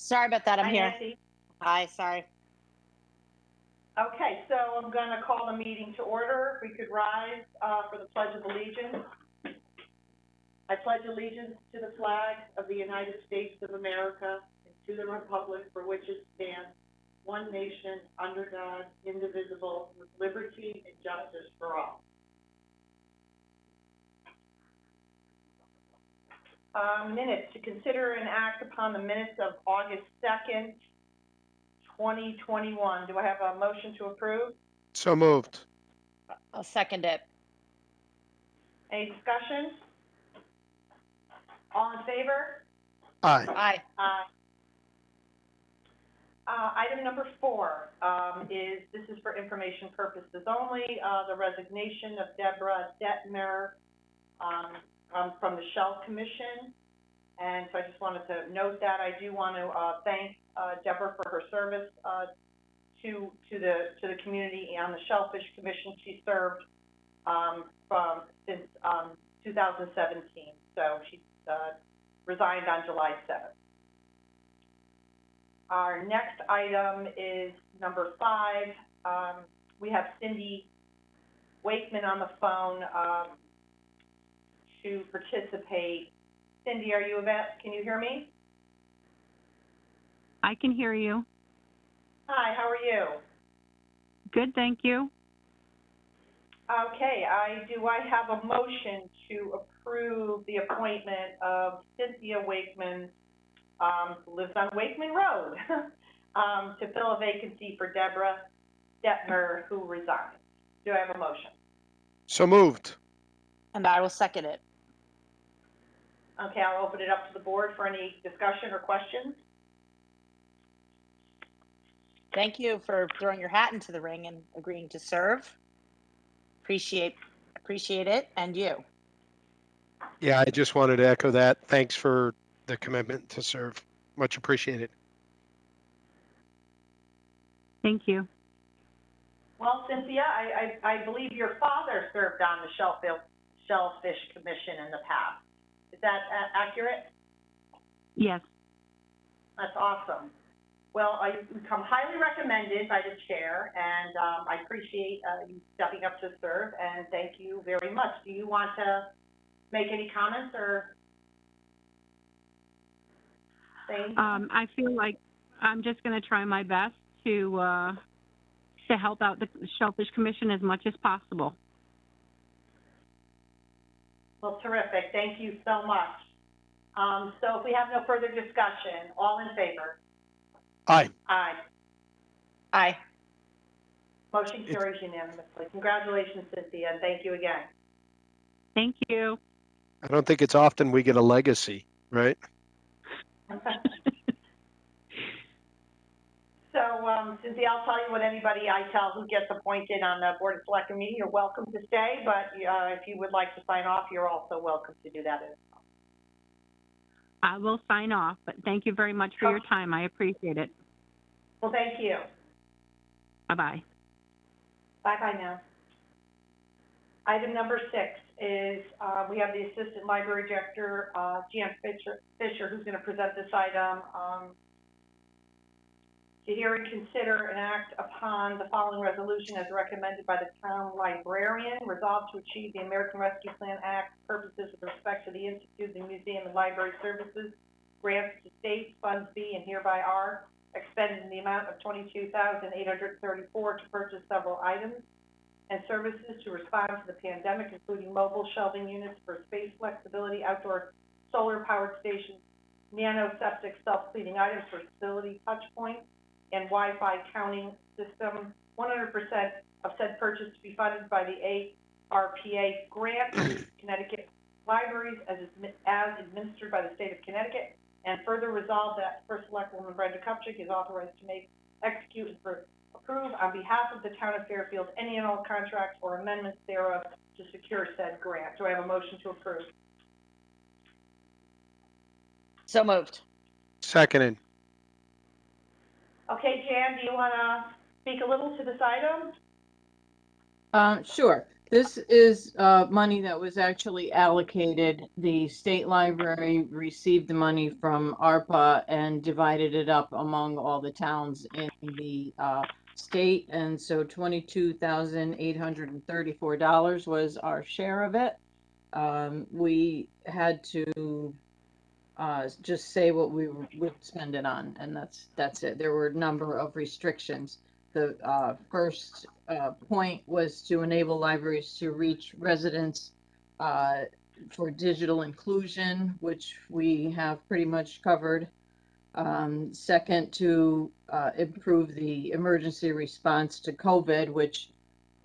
Sorry about that. I'm Hi, here. Nancy. Hi, sorry. Okay, so I'm going to call the meeting to order. If we could rise for the Pledge of Allegiance. I pledge allegiance to the flag of the United States of America and to the republic for which it stands, one nation, under God, indivisible, with liberty and justice for all. Minutes. To consider and act upon the minutes of August 2nd, 2021. Do I have a motion to approve? So moved. I'll second it. Any discussion? All in favor? Aye. Aye. Item number 4 this is for information purposes only, the resignation of Deborah Detmer from the Shelf Commission. And so I just wanted to note that. I do want to thank Deborah for her service to the community on the Shellfish Commission. She served since 2017, so she resigned on July 7th. Our next item is number 5. We have Cindy Wakeman on the phone to participate. Cindy, are you available? Can you hear me? I can hear you. Hi, how are you? Good, thank you. Okay, do I have a motion to approve the appointment of Cynthia Wakeman, who lives on Wakeman Road, to fill a vacancy for Deborah Detmer, who resigned? Do I have a motion? So moved. And I will second it. Okay, I'll open it up to the board for any discussion or questions. Thank you for throwing your hat into the ring and agreeing to serve. Appreciate it, and you. Yeah, I just wanted to echo that. Thanks for the commitment to serve. Much appreciated. Thank you. Well, Cynthia, I believe your father served on the Shellfish Commission in the past. Is that accurate? Yes. That's awesome. Well, you become highly recommended by the chair, and I appreciate you stepping up to serve, and thank you very much. Do you want to make any comments or things? I feel like I'm just going to try my best to help out the Shellfish Commission as much as possible. Well, terrific. Thank you so much. So if we have no further discussion, all in favor? Aye. Aye. Aye. Motion carries unanimously. Congratulations, Cynthia, and thank you again. Thank you. I don't think it's often we get a legacy, right? So, Cynthia, I'll tell you what anybody I tell who gets appointed on the Board of Selectmen meeting, you're welcome to stay, but if you would like to sign off, you're also welcome to do that as well. I will sign off, but thank you very much for your time. I appreciate it. Well, thank you. Bye-bye. Bye-bye now. Item number 6 is we have the Assistant Library Director, Jan Fisher, who's going to present this item. To hear and consider and act upon the following resolution as recommended by the town librarian. Resolved to achieve the American Rescue Plan Act purposes with respect to the Institute, the Museum, and Library Services. Grants to states, funds be and hereby are expended in the amount of $22,834 to purchase several items and services to respond to the pandemic, including mobile shelving units for space flexibility, outdoor solar-powered stations, nano-septic self-cleaning items for facility touch points, and Wi-Fi counting system. 100% of said purchase to be funded by the ARPA grant, Connecticut libraries as administered by the state of Connecticut, and further resolve that First Selectwoman Brenda Kupchik is authorized to make, execute, and approve on behalf of the town of Fairfield any and all contracts or amendments thereof to secure said grant. Do I have a motion to approve? So moved. Seconded. Okay, Jan, do you want to speak a little to this item? Sure. This is money that was actually allocated. The state library received the money from Arpa and divided it up among all the towns in the state. And so $22,834 was our share of it. We had to just say what we would spend it on, and that's it. There were a number of restrictions. The first point was to enable libraries to reach residents for digital inclusion, which we have pretty much covered. Second, to improve the emergency response to COVID, which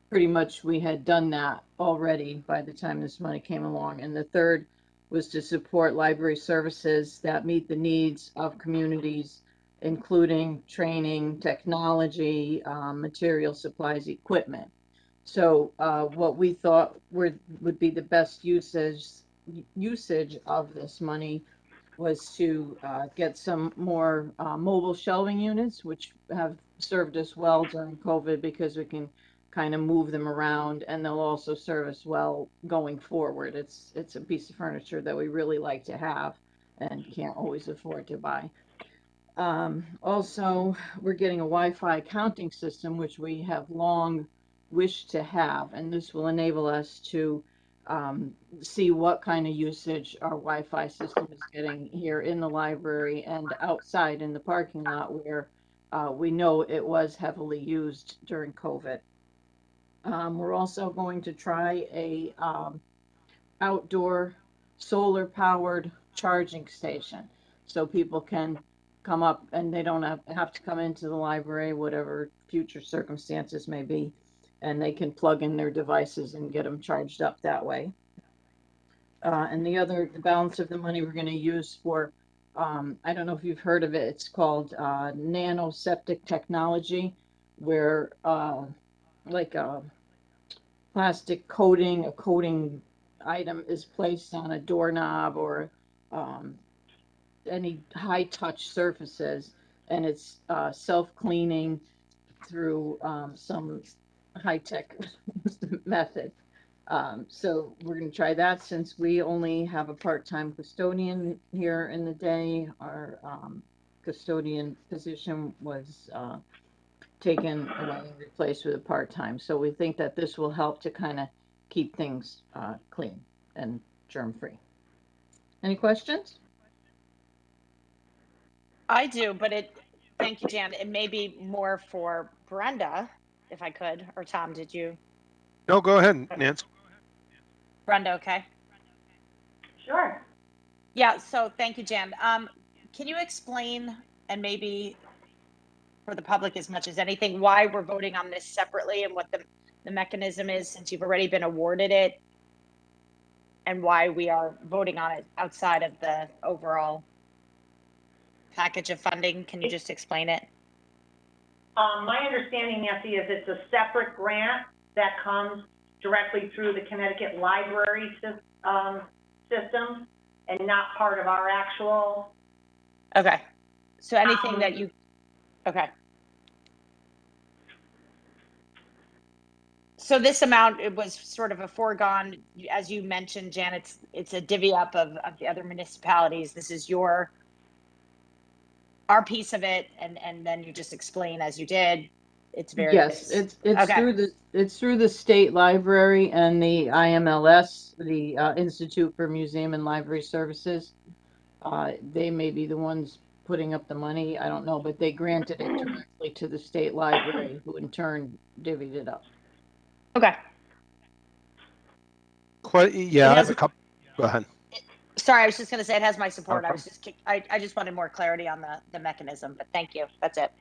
pretty much we had done that already by the time this money came along. And the third was to support library services that meet the needs of communities, including training, technology, material supplies, equipment. So what we thought would be the best usage of this money was to get some more mobile shelving units, which have served us well during COVID because we can kind of move them around, and they'll also serve us well going forward. It's a piece of furniture that we really like to have and can't always afford to buy. Also, we're getting a Wi-Fi counting system, which we have long wished to have, and this will enable us to see what kind of usage our Wi-Fi system is getting here in the library and outside in the parking lot where we know it was heavily used during COVID. We're also going to try a outdoor solar powered charging station so people can come up and they don't have to come into the library, whatever future circumstances may be, and they can plug in their devices and get them charged up that way. And the balance of the money we're going to use for, I don't know if you've heard of it, it's called nanoseptic technology, where like a plastic coating, a coating item is placed on a doorknob or any high touch surfaces, and it's self-cleaning through some high-tech method. So we're going to try that since we only have a part-time custodian here in the day. Our custodian position was taken away and replaced with a part-time. So we think that this will help to kind of keep things clean and germ-free. Any questions? I do, but thank you, Jan. It may be more for Brenda, if I could, or Tom, did you? No, go ahead, Nancy. Brenda, okay. Sure. Yeah, so thank you, Jan. Can you explain, and maybe for the public as much as anything, why we're voting on this separately and what the mechanism is, since you've already been awarded it, and why we are voting on it outside of the overall package of funding? Can you just explain it? My understanding, Nancy, is it's a separate grant that comes directly through the Connecticut library system and not part of our actual. Okay. So anything that you, okay. So this amount, it was sort of a foregone, as you mentioned, Jan, it's a divvy up of the other municipalities. This is our piece of it, and then you just explain as you did. It's various. Yes, it's okay. through the state library and the IMLS, the Institute for Museum and Library Services. They may be the ones putting up the money. I don't know, but they granted it directly to the state library, who in turn divvied it up. Okay. Yeah, I have a couple. Go ahead. Sorry, I was just going to say it has my support. Okay. I just wanted more clarity on the mechanism, but thank you. That's it.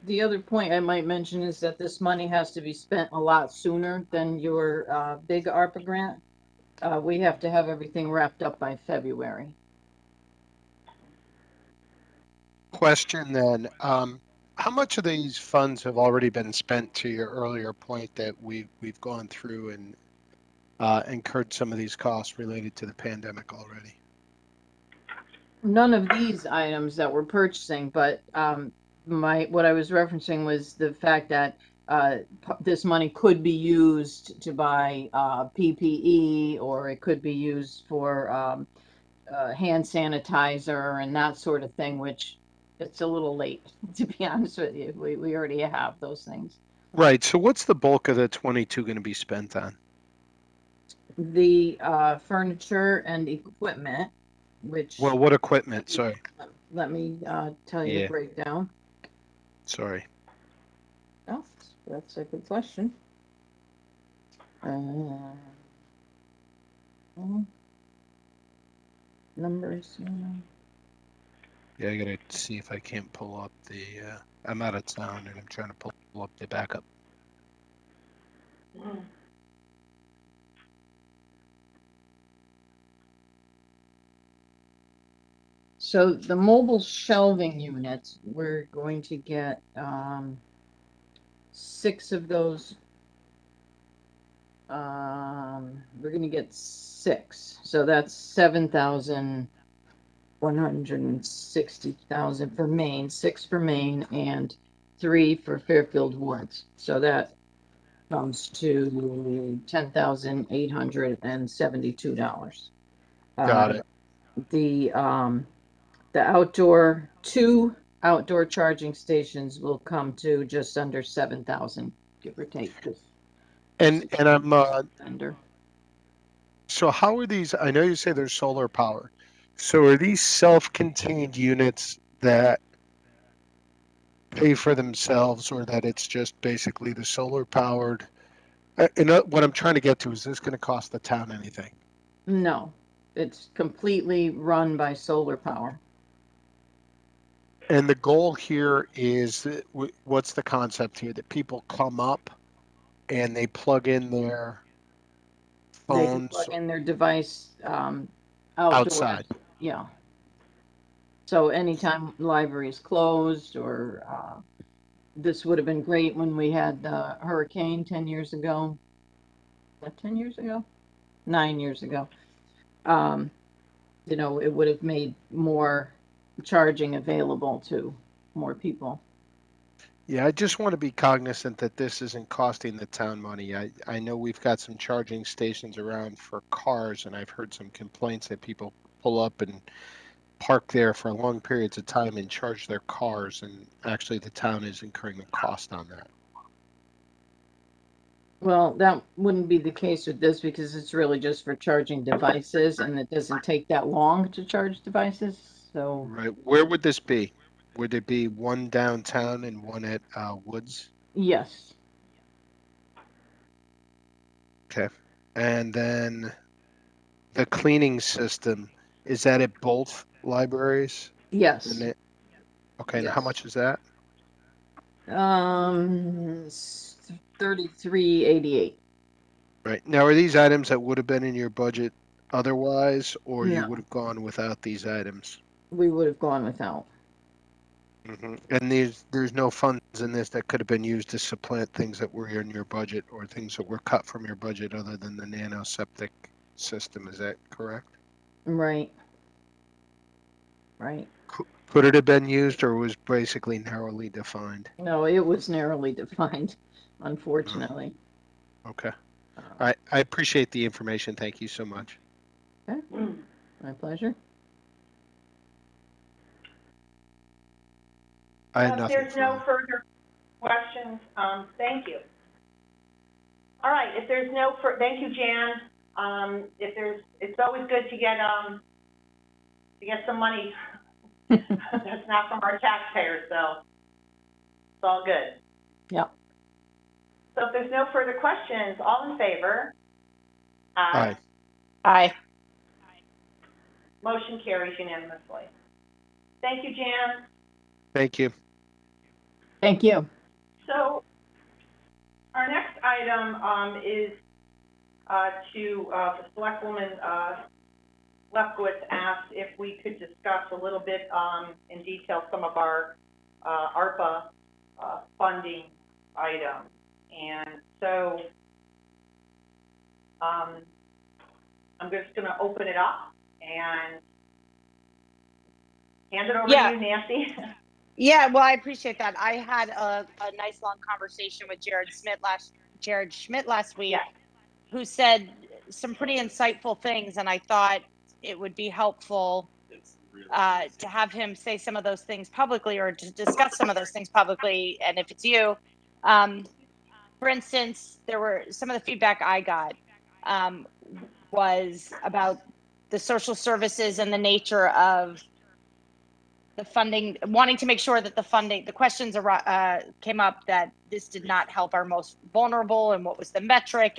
The other point I might mention is that this money has to be spent a lot sooner than your big Arpa grant. We have to have everything wrapped up by February. Question then, how much of these funds have already been spent, to your earlier point that we've gone through and incurred some of these costs related to the pandemic already? None of these items that we're purchasing, but what I was referencing was the fact that this money could be used to buy PPE, or it could be used for hand sanitizer and that sort of thing, which it's a little late, to be honest with you. We already have those things. Right. So what's the bulk of the 22 going to be spent on? The furniture and equipment, which, Well, what equipment? Sorry. let me tell you the Yeah. breakdown. Sorry. Oh, that's a good question. Numbers. Yeah, I gotta see if I can't pull up the. I'm out of town and I'm trying to pull up the backup. So the mobile shelving units, we're going to get 6 of those. We're going to get 6. So that's 7,160,000 for Maine, 6 for Maine, and 3 for Fairfield Woods. So that comes to $10,872. Got it. The outdoor 2 outdoor charging stations will come to just under 7,000, give or take. And I'm Under. so how are these? I know you say they're solar powered. So are these self-contained units that pay for themselves, or that it's just basically the solar powered? And what I'm trying to get to is this going to cost the town anything? No, it's completely run by solar power. And the goal here is that what's the concept here? That people come up and they plug in their They can phones plug in their device outdoors. outside. Yeah. So anytime the library is closed, or this would have been great when we had the hurricane 10 years ago. What, 10 years ago? 9 years ago. You know, it would have made more charging available to more people. Yeah, I just want to be cognizant that this isn't costing the town money. I know we've got some charging stations around for cars, and I've heard some complaints that people pull up and park there for long periods of time and charge their cars, and actually the town is incurring the cost on that. Well, that wouldn't be the case with this, because it's really just for charging devices, and it doesn't take that long to charge devices. So, Right. Where would this be? Would it be one downtown and one at Woods? yes, Okay. And then the cleaning system, is that at both libraries? yes, And okay, and how yes. much is that? 3388. Right. Now, are these items that would have been in your budget otherwise, or you No, would have gone without these items? we would have gone without. And there's no funds in this that could have been used to supplant things that were in your budget, or things that were cut from your budget other than the nano septic system. Is that correct? Right. Right. Could it have been used, or was basically narrowly defined? No, it was narrowly defined, Oh, unfortunately. okay. All right. I appreciate the information. Thank you so much. Okay. My pleasure. I had If nothing there's no further. further questions, thank you. All right, if there's no thank you, Jan. It's always good to get some money that's not from our taxpayers, so it's all good. Yeah. So if there's no further questions, all in favor? Aye. Aye. Motion carries unanimously. Thank you, Jan. Thank you. Thank you. So our next item is to the Selectwoman Lefkowitz asked if we could discuss a little bit in detail some of our Arpa funding items. And so I'm just going to open it up and hand it over to you, Nancy. Yeah, well, I appreciate that. I had a nice long conversation with Jared Schmidt last week, Yeah. who said some pretty insightful things, and I thought it would be helpful to have him say some of those things publicly, or to discuss some of those things publicly. And if it's you, for instance, there were some of the feedback I got was about the social services and the nature of the funding, wanting to make sure that the questions came up that this did not help our most vulnerable, and what was the metric.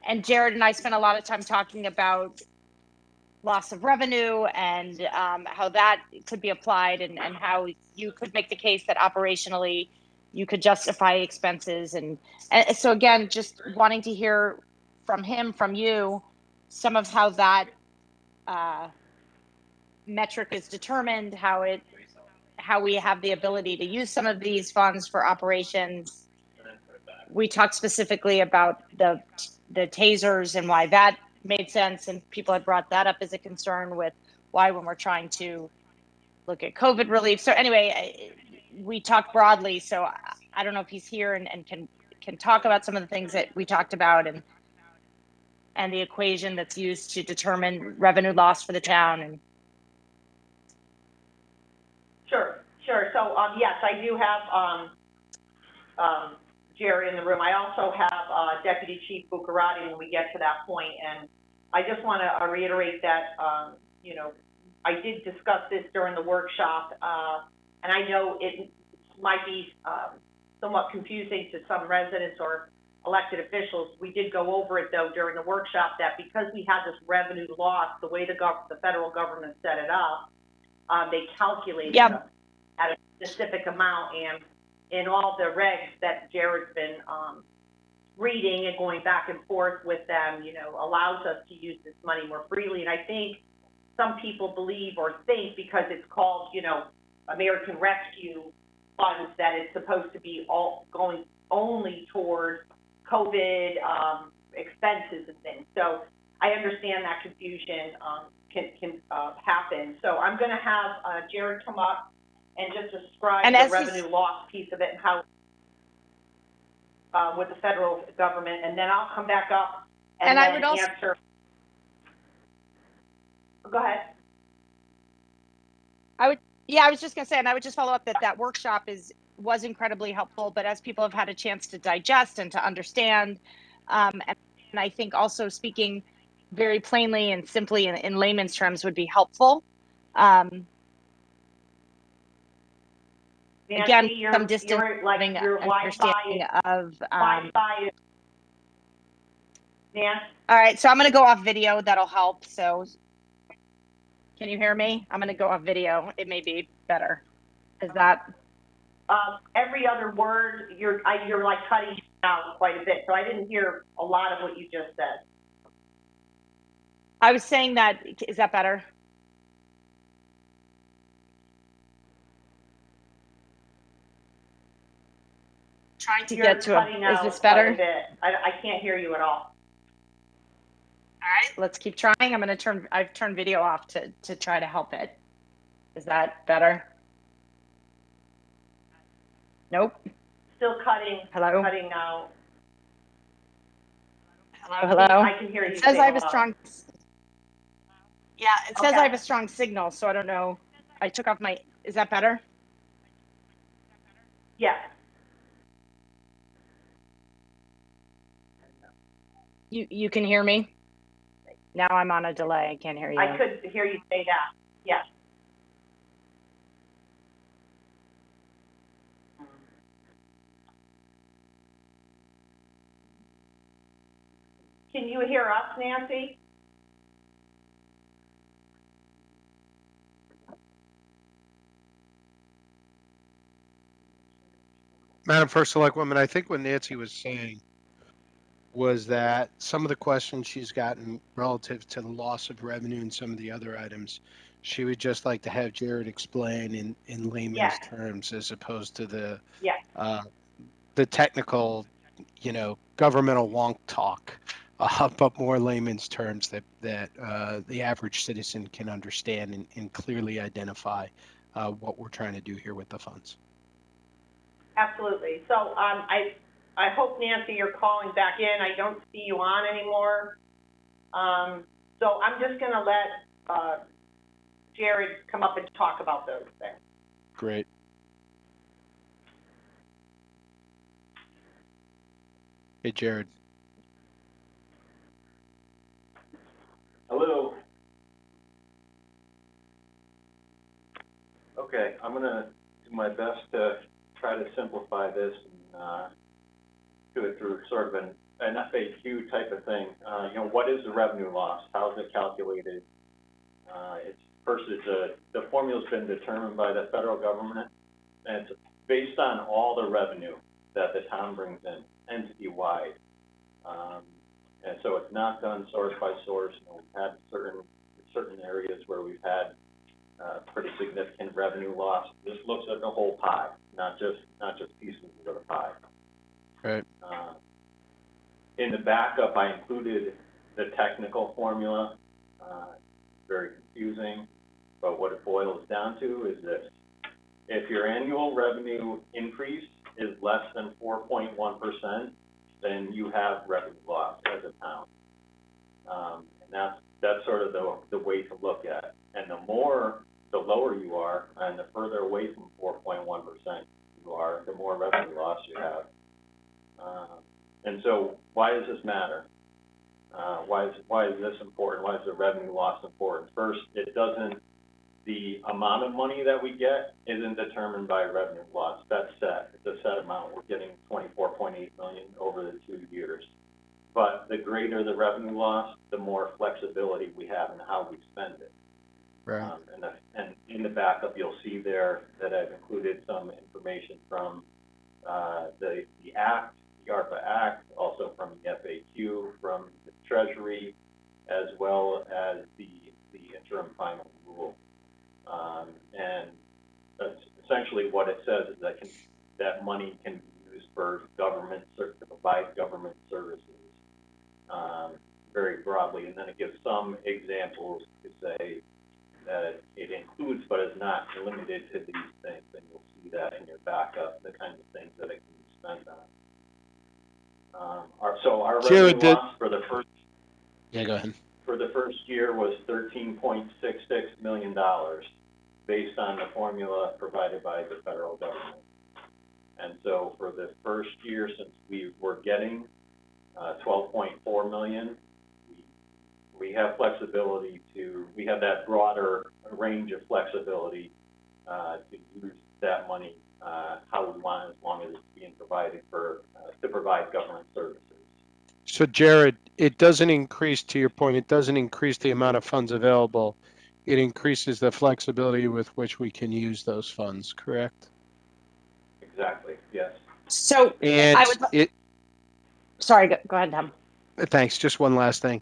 And Jared and I spent a lot of time talking about loss of revenue, and how that could be applied, and how you could make the case that operationally you could justify expenses. And so again, just wanting to hear from him, from you, some of how that metric is determined, how we have the ability to use some of these funds for operations. We talked specifically about the tasers and why that made sense, and people had brought that up as a concern with why, when we're trying to look at COVID relief. So anyway, we talked broadly. So I don't know if he's here and can talk about some of the things that we talked about, and the equation that's used to determine revenue loss for the town. And Sure. So, yes, I do have, Jerry in the room. I also have, Deputy Chief Buccarati when we get to that point. And I just want to reiterate that, you know, I did discuss this during the workshop, and I know it might be somewhat confusing to some residents or elected officials. We did go over it, though, during the workshop, that because we had this revenue loss, the way the federal government set it up, they calculated them at a specific amount, and in all the regs that Jared's been reading and going back and forth with them, you know, allows us to use this money more freely. And I think some people believe or think, because it's called, you know, American Rescue Funds, that it's supposed to be all going only toward COVID expenses and things. So I understand that confusion can happen. So I'm going to have Jared come up and just describe the revenue loss piece of it, and how with the federal government, and then I'll come back up and then I would also answer. Go ahead. I was just going to say, and I would just follow up that workshop was incredibly helpful, but as people have had a chance to digest and to understand, and I think also speaking very plainly and simply in layman's terms would be helpful. Nancy, again, you're, some distance, you're like having your an understanding of. Wi-Fi is, Nancy? All right, so I'm going to go off video. That'll help. So, can you hear me? I'm going to go off video. It may be better. Is that? Every other word, you're like cutting out quite a bit, so I didn't hear a lot of what you just said. I was saying that. Is that better? Trying to get to is this better? I can't hear you at all. All right, let's keep trying. I've turned video off to try to help it. Is that better? Nope. Still cutting. Hello? Cutting now. Hello? I can hear you. It says I have a strong. Yeah, it says I have a strong signal, so I don't know. I took off my. Is that better? Yes. You can hear me? Now I'm on a delay. I can't hear you. I could hear you say that. Yes. Can you hear us, Nancy? Madam First Selectwoman, I think what Nancy was saying was that some of the questions she's gotten relative to the loss of revenue and some of the other items, she would just like to have Jared explain in layman's terms, as opposed to the technical, you know, governmental wonk talk, but more layman's terms that the average citizen can understand and clearly identify what we're trying to do here with the funds. Absolutely. So, I hope, Nancy, you're calling back in. I don't see you on anymore. So I'm just gonna let, Jared come up and talk about those things. Great. Hey, Jared. Hello. Okay, I'm gonna do my best to try to simplify this and do it through sort of an FAQ type of thing. You know, what is the revenue loss? How is it calculated? The formula's been determined by the federal government, and it's based on all the revenue that the town brings in, entity-wide. And so it's not done source by source. You know, we've had certain areas where we've had pretty significant revenue loss. This looks at the whole pie, not just pieces of the pie. Right. In the backup, I included the technical formula. Very confusing, but what it boils down to is this: if your annual revenue increase is less than 4.1%, then you have revenue loss as a town. And that's sort of the way to look at it. And the lower you are, and the further away from 4.1% you are, the more revenue loss you have. And so why does this matter? Why is this important? Why is the revenue loss important? First, the amount of money that we get isn't determined by revenue loss. That's set. It's a set amount. We're getting $24.8 million over the 2 years. But the greater the revenue loss, the more flexibility we have in how we spend it. Right. And in the backup, you'll see there that I've included some information from the Act, the Arpa Act, also from the FAQ, from the Treasury, as well as the interim final rule. And that's essentially what it says is that money can be used for to provide government services very broadly. And then it gives some examples to say that it includes but is not limited to these things. And you'll see that in your backup, the kinds of things that it can be spent on. Our revenue loss for the first Go ahead. For the first year was $13.66 million based on the formula provided by the federal government. And so for the first year, since we were getting $12.4 million, we have flexibility we have that broader range of flexibility to use that money how we want, as long as it's being provided to provide government services. So, Jared, it doesn't increase, to your point, it doesn't increase the amount of funds available. It increases the flexibility with which we can use those funds, correct? Exactly, yes. So And I would, sorry, go ahead, Tom. Thanks. Just one last thing.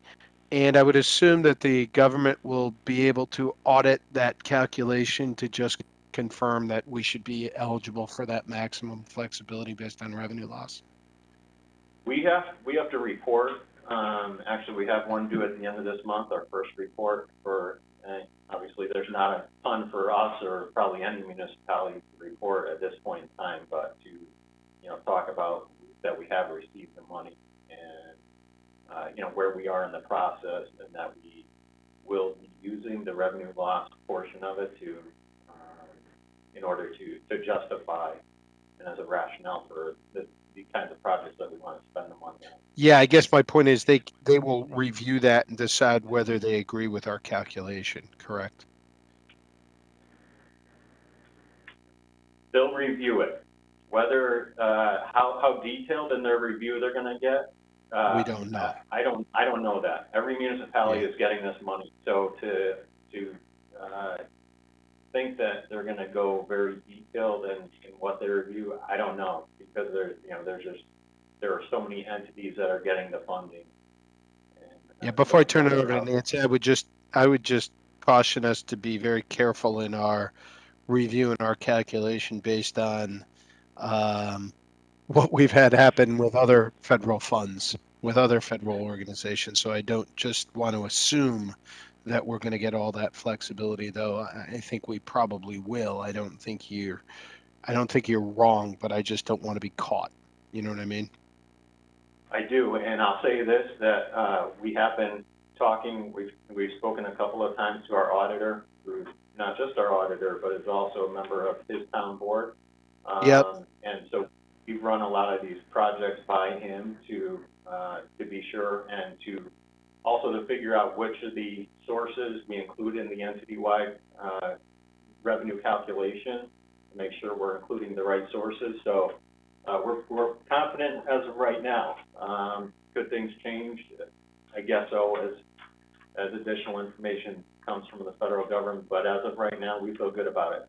And I would assume that the government will be able to audit that calculation to just confirm that we should be eligible for that maximum flexibility based on revenue loss. We have to report. Actually, we have one due at the end of this month, our first report for, obviously there's not a ton for us or probably any municipality to report at this point in time, but to, talk about that we have received the money and, where we are in the process, and that we will be using the revenue loss portion of it to, in order to justify and as a rationale for the kinds of projects that we want to spend the money on. Yeah, I guess my point is they will review that and decide whether they agree with our calculation, correct? They'll review it. Whether how detailed in their review they're going to get, we don't know. I don't know that. Every municipality is getting this money, so to think that they're going to go very detailed in what they review, I don't know, because there are so many entities that are getting the funding. And, before I turn it over to Nancy, I would just caution us to be very careful in our review and our calculation based on what we've had happen with other federal funds, with other federal organizations. So I don't just want to assume that we're going to get all that flexibility, though. I think we probably will. I don't think you're wrong, but I just don't want to be caught. You know what I mean? I do, and I'll say this, that we have been talking, we've spoken a couple of times to our auditor, who's not just our auditor, but is also a member of his town board. Yep. And so we run a lot of these projects by him to be sure, and to also to figure out which of the sources we include in the entity-wide revenue calculation, to make sure we're including the right sources. So we're confident as of right now. Could things change? I guess so, as additional information comes from the federal government, but as of right now, we feel good about it.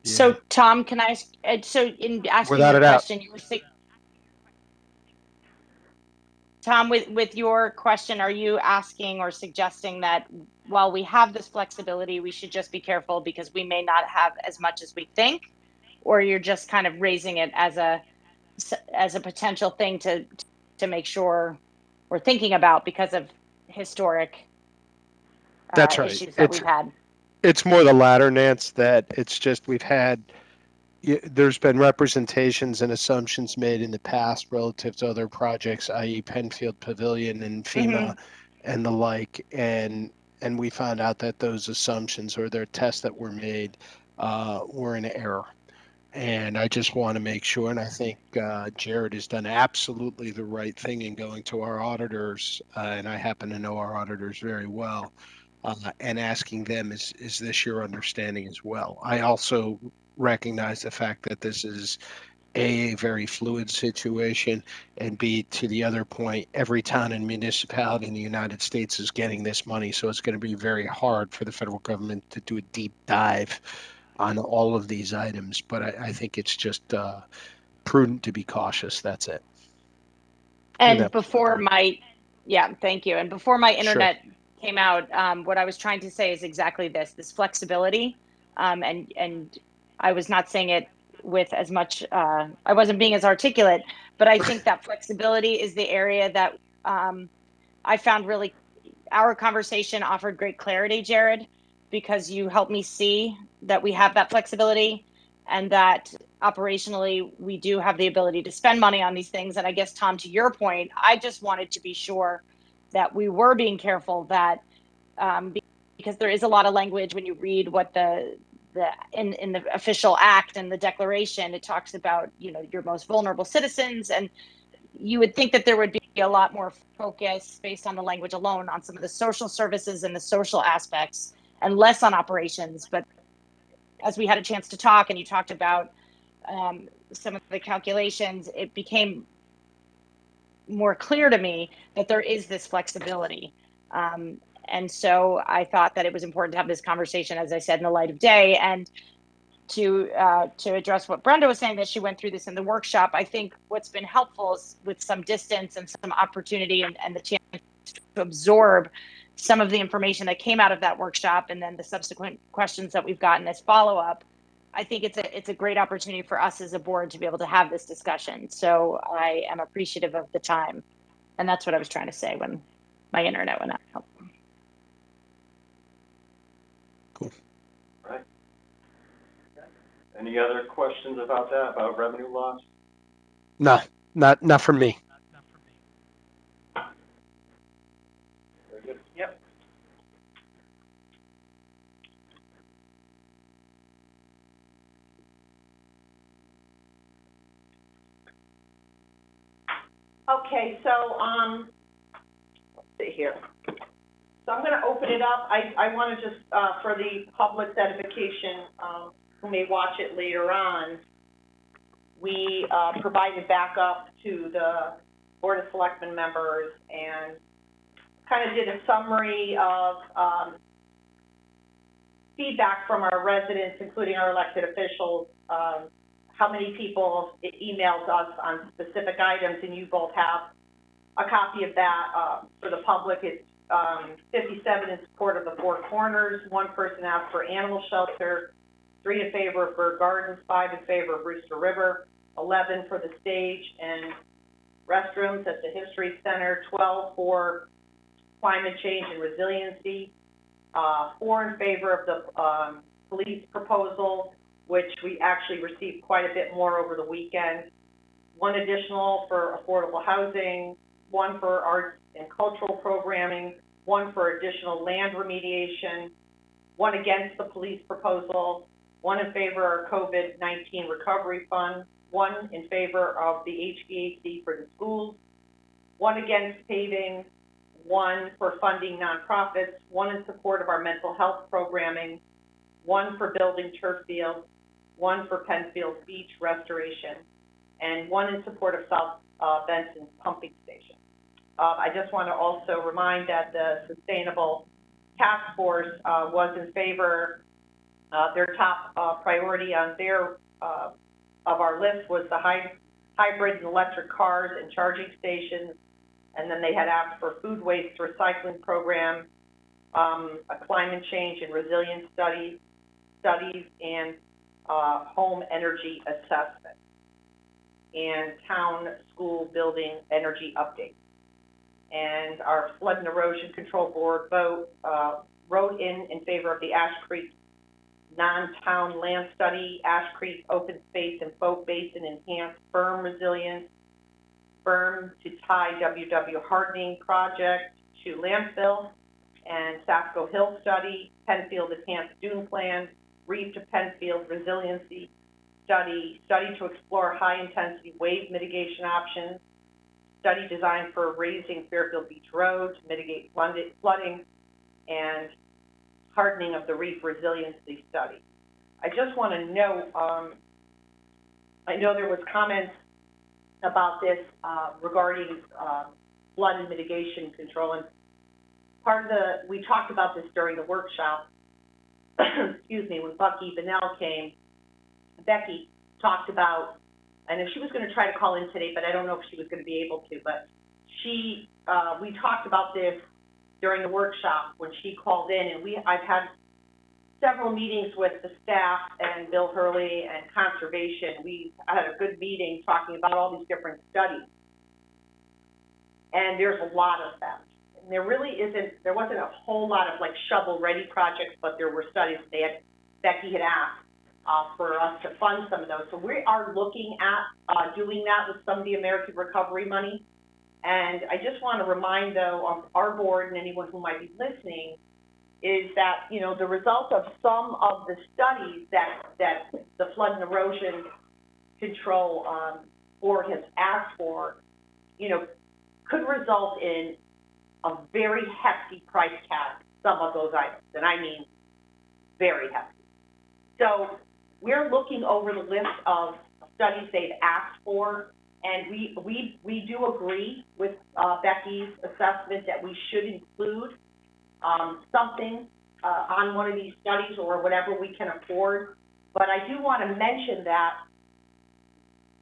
So Tom, can I, so in asking Without your a doubt. question, you were saying, Tom, with your question, are you asking or suggesting that while we have this flexibility, we should just be careful because we may not have as much as we think? Or you're just kind of raising it as a potential thing to make sure we're thinking about because of historic That's right. issues that we've had? It's more the latter, Nance, that it's just there's been representations and assumptions made in the past relative to other projects, i.e. Penfield Pavilion and FEMA and the like, and we found out that those assumptions or their tests that were made were in error. And I just want to make sure, and I think Jared has done absolutely the right thing in going to our auditors, and I happen to know our auditors very well, and asking them, is this your understanding as well? I also recognize the fact that this is a very fluid situation, and B, to the other point, every town and municipality in the United States is getting this money, so it's going to be very hard for the federal government to do a deep dive on all of these items. But I think it's just prudent to be cautious. That's it. And before thank you. And before my internet came out, what I was trying to say is exactly this flexibility. And I was not saying it with as much, I wasn't being as articulate, but I think that flexibility is the area that I found really, our conversation offered great clarity, Jared, because you helped me see that we have that flexibility and that operationally we do have the ability to spend money on these things. And I guess, Tom, to your point, I just wanted to be sure that we were being careful, that because there is a lot of language when you read what in the official act and the declaration, it talks about, your most vulnerable citizens, and you would think that there would be a lot more focus based on the language alone on some of the social services and the social aspects and less on operations. But as we had a chance to talk and you talked about some of the calculations, it became more clear to me that there is this flexibility. And so I thought that it was important to have this conversation, as I said, in the light of day. And to address what Brenda was saying, that she went through this in the workshop, I think what's been helpful is with some distance and some opportunity and the chance to absorb some of the information that came out of that workshop and then the subsequent questions that we've gotten as follow-up. I think it's a great opportunity for us as a board to be able to have this discussion. So I am appreciative of the time. And that's what I was trying to say when my internet went out. Cool. All right. Any other questions about that, about revenue loss? No, not from me. Very good. Yep. Okay, so, let's see here. So I'm gonna open it up. I wanna just, for the public's edification, who may watch it later on, we, provided backup to the Board of Selectmen members and kind of did a summary of, feedback from our residents, including our elected officials, how many people emailed us on specific items, and you both have a copy of that. For the public, it's 57 in support of the Four Corners, 1 person asked for animal shelter, 3 in favor of Bird Gardens, 5 in favor of Brewster River, 11 for the stage and restrooms at the History Center, 12 for climate change and resiliency. 4 in favor of the police proposal, which we actually received quite a bit more over the weekend. 1 additional for affordable housing, 1 for arts and cultural programming, 1 for additional land remediation, 1 against the police proposal, 1 in favor of COVID-19 recovery fund, 1 in favor of the HVAC for the schools, 1 against paving, 1 for funding nonprofits, 1 in support of our mental health programming, 1 for building turf fields, 1 for Penfield Beach restoration, and 1 in support of South Benson's pumping station. I just want to also remind that the Sustainable Task Force was in favor. Their top priority on their of our list was the hybrid and electric cars and charging stations, and then they had asked for food waste recycling program, a climate change and resilience studies, and home energy assessment, and town school building energy update. And our Flood and Erosion Control Board wrote in favor of the Ash Creek non-town land study, Ash Creek open space and boat basin enhanced berm resilience, berm to tie WW hardening project to landfill, and Sasko Hill study, Penfield enhanced dune plan, reef to Penfield resiliency study, study to explore high intensity wave mitigation options, study designed for raising Fairfield Beach Road to mitigate flooding, and hardening of the reef resiliency study. I just want to note, I know there was comments about this regarding flood and mitigation control, and we talked about this during the workshop, excuse me, when Becky talked about, and if she was going to try to call in today, but I don't know if she was going to be able to, but we talked about this during the workshop when she called in, and I've had several meetings with the staff and Bill Hurley and Conservation. We had a good meeting talking about all these different studies, and there's a lot of them. And there wasn't a whole lot of like shovel-ready projects, but there were studies. Becky had asked for us to fund some of those. So we are looking at doing that with some of the American Recovery money. And I just want to remind, though, of our board and anyone who might be listening, is that, you know, the result of some of the studies that the Flood and Erosion Control Board has asked for, you know, could result in a very hefty price tag, some of those items, and I mean very hefty. So we're looking over the list of studies they've asked for, and we do agree with Becky's assessment that we should include something on one of these studies or whatever we can afford. But I do want to mention that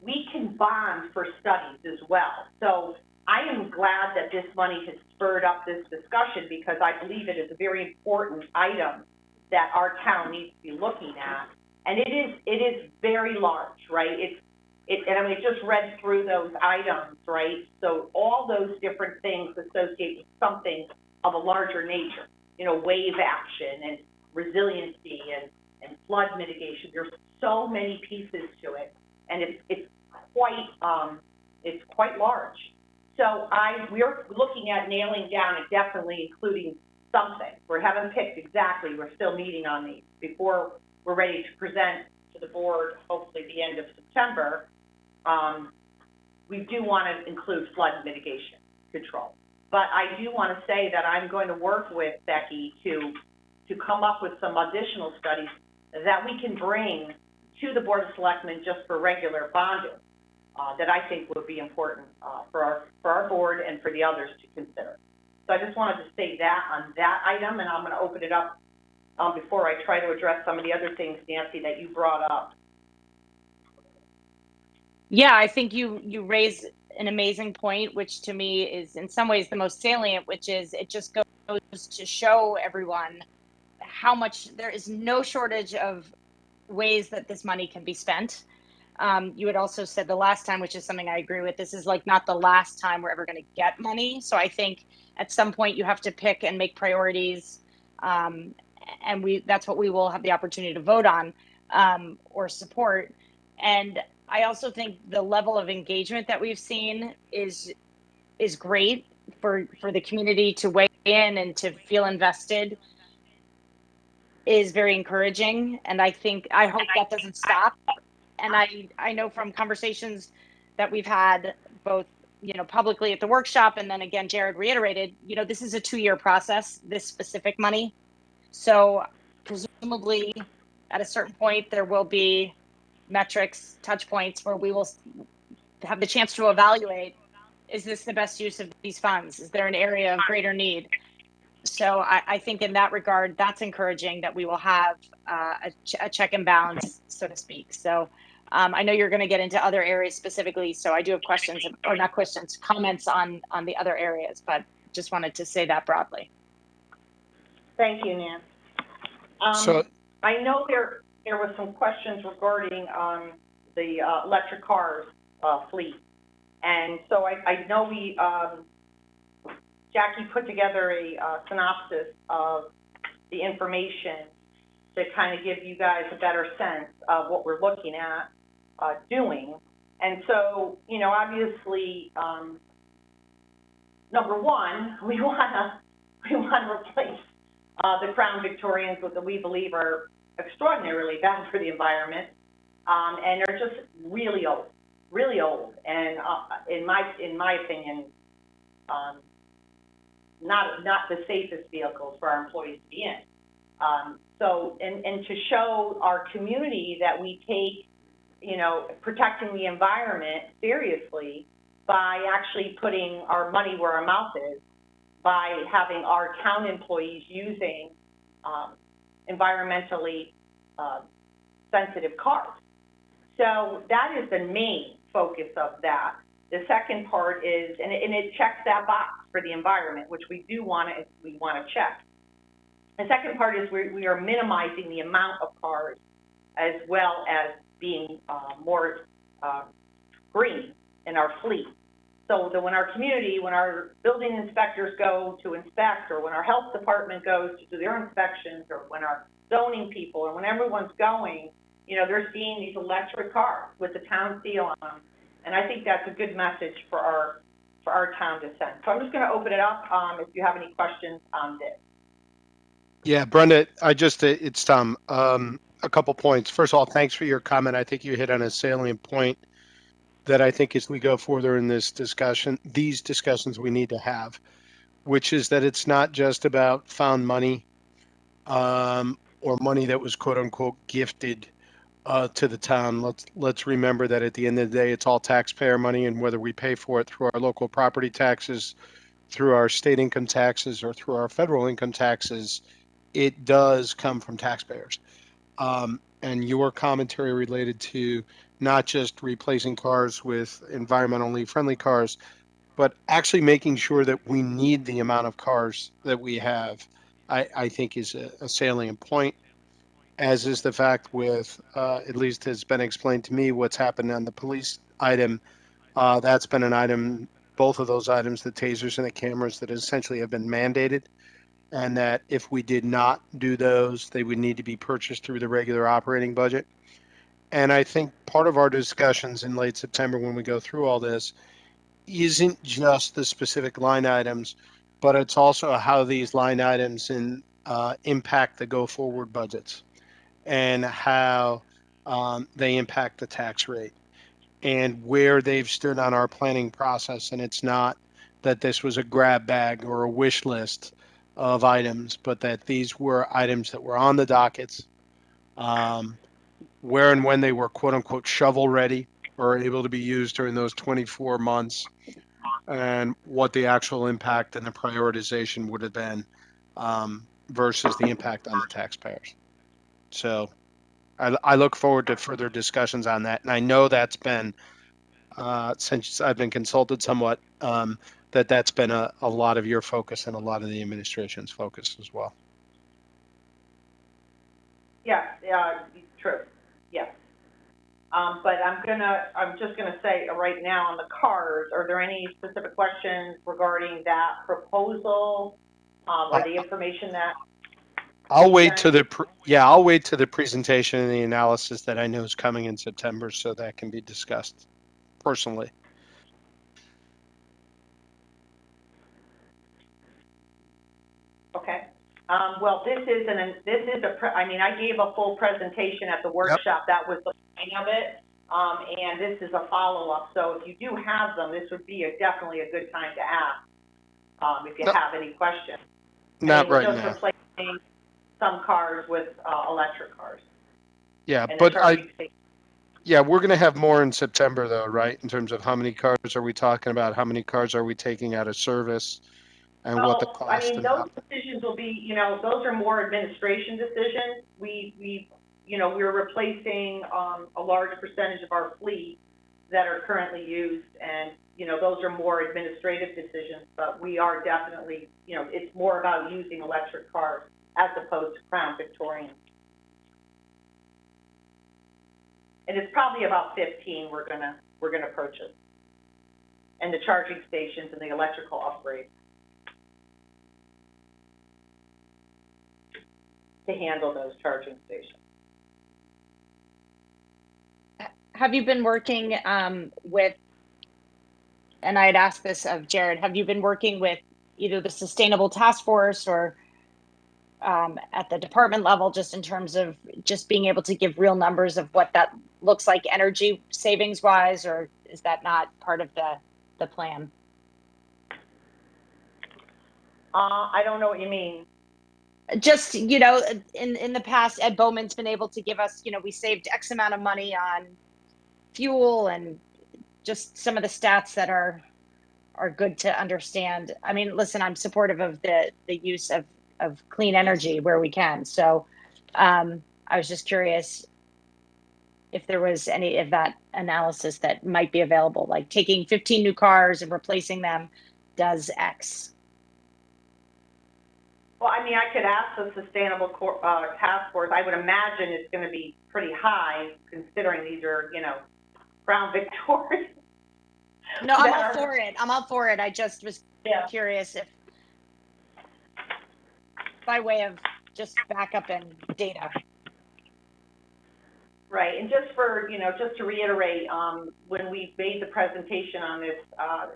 we can bond for studies as well. So I am glad that this money has spurred up this discussion, because I believe it is a very important item that our town needs to be looking at. And it is very large, right? And I mean, just read through those items, right? So all those different things associate with something of a larger nature, you know, wave action and resiliency and flood mitigation. There's so many pieces to it, and it's quite large. So we're looking at nailing down and definitely including something. We haven't picked exactly. We're still meeting on these before we're ready to present to the board, hopefully the end of September. We do want to include flood mitigation control. But I do want to say that I'm going to work with Becky to come up with some additional studies that we can bring to the Board of Selectmen just for regular bonding that I think would be important for our board and for the others to consider. So I just wanted to say that on that item, and I'm going to open it up before I try to address some of the other things, Nancy, that you brought up. Yeah, I think you raise an amazing point, which to me is in some ways the most salient, which is it just goes to show everyone how much there is no shortage of ways that this money can be spent. You had also said the last time, which is something I agree with, this is like not the last time we're ever going to get money. So I think at some point you have to pick and make priorities. And that's what we will have the opportunity to vote on or support. And I also think the level of engagement that we've seen is great for the community to weigh in and to feel invested is very encouraging. And I hope that doesn't stop. And I know from conversations that we've had both, publicly at the workshop, and then again, Jared reiterated, this is a 2-year process, this specific money. So presumably at a certain point, there will be metrics, touch points where we will have the chance to evaluate, is this the best use of these funds? Is there an area of greater need? So I think in that regard, that's encouraging that we will have a check and balance, so to speak. So I know you're going to get into other areas specifically. So I do have questions, or not questions, comments on the other areas, but just wanted to say that broadly. Thank you, Nan. So I know there was some questions regarding the electric cars fleet. And so I know Jackie put together a synopsis of the information to kind of give you guys a better sense of what we're looking at doing. And so, obviously, number one, we want to replace the Crown Victorians that we believe are extraordinarily bad for the environment, and they're just really old, and in my opinion, not the safest vehicles for our employees to be in. So, and to show our community that we take, protecting the environment seriously by actually putting our money where our mouth is, by having our town employees using environmentally sensitive cars. So that is the main focus of that. The second part is, and it checks that box for the environment, which we want to check. The second part is we are minimizing the amount of cars as well as being more green in our fleet. So that when our building inspectors go to inspect, or when our health department goes to do their inspections, or when our zoning people, or when everyone's going, they're seeing these electric cars with the town seal on them. And I think that's a good message for our town to send. So I'm just going to open it up if you have any questions on this. yeah, Brenda, it's Tom. A couple points. First of all, thanks for your comment. I think you hit on a salient point that I think as we go further in this discussion, these discussions we need to have, which is that it's not just about found money or money that was quote unquote gifted to the town. Let's remember that at the end of the day, it's all taxpayer money, and whether we pay for it through our local property taxes, through our state income taxes, or through our federal income taxes, it does come from taxpayers. And your commentary related to not just replacing cars with environmentally friendly cars, but actually making sure that we need the amount of cars that we have, I think is a salient point, as is the fact with, at least has been explained to me, what's happened on the police item. That's been an item, both of those items, the tasers and the cameras, that essentially have been mandated, and that if we did not do those, they would need to be purchased through the regular operating budget. And I think part of our discussions in late September when we go through all this isn't just the specific line items, but it's also how these line items impact the go-forward budgets, and how they impact the tax rate, and where they've stood on our planning process. And it's not that this was a grab bag or a wish list of items, but that these were items that were on the dockets, where and when they were quote unquote shovel ready or able to be used during those 24 months, and what the actual impact and the prioritization would have been versus the impact on the taxpayers. So I look forward to further discussions on that. And I know that's been, since I've been consulted somewhat, that's been a lot of your focus and a lot of the administration's focus as well. Yeah, true. Yes. But I'm just gonna say right now on the cars, are there any specific questions regarding that proposal, or the information that? I'll wait to I'll wait to the presentation and the analysis that I know is coming in September, so that can be discussed personally. Okay. Well, this is I mean, I gave a full presentation at the workshop. That was the point of it. And this is a follow-up. So if you do have them, this would be definitely a good time to ask, if you have any questions. Not right just now. Replacing some cars with electric cars. Yeah, and but yeah, we're going to have more in September, though, right? In terms of how many cars are we talking about? How many cars are we taking out of service? And what the cost. I mean, those decisions will be, you know, those are more administration decisions. We're replacing a large percentage of our fleet that are currently used, and those are more administrative decisions. But we are definitely, it's more about using electric cars as opposed to Crown Victorians. And it's probably about 15 we're gonna purchase, and the charging stations and the electrical upgrades to handle those charging stations. Have you been working with, and I had asked this of Jared, have you been working with either the Sustainable Task Force or at the department level, just in terms of just being able to give real numbers of what that looks like energy savings wise, or is that not part of the plan? I don't know what you mean. Just, in the past, Ed Bowman's been able to give us, we saved X amount of money on fuel and just some of the stats that are good to understand. I mean, listen, I'm supportive of the use of clean energy where we can. So I was just curious if there was any of that analysis that might be available, like taking 15 new cars and replacing them does X. Well, I mean, I could ask the Sustainable Task Force. I would imagine it's going to be pretty high, considering these are, Crown Victorias. No, I'm all for it. I'm all for it. I just was curious if, by way of just backup and data. Right, and just for, just to reiterate, when we made the presentation on this,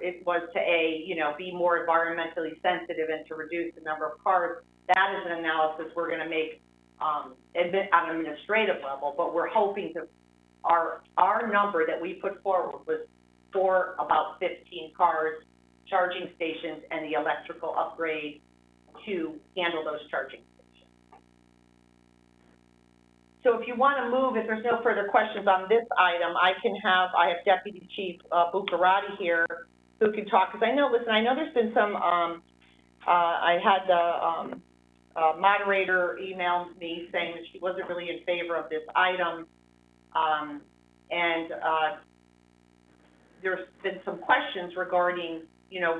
it was to be more environmentally sensitive and to reduce the number of cars. That is an analysis we're going to make on an administrative level, but we're hoping to, our number that we put forward was for about 15 cars, charging stations, and the electrical upgrade to handle those charging stations. So if you want to move, if there's no further questions on this item, I have Deputy Chief Bucciarati here who can talk, because I know there's been some, I had the moderator email me saying that she wasn't really in favor of this item, and there's been some questions regarding,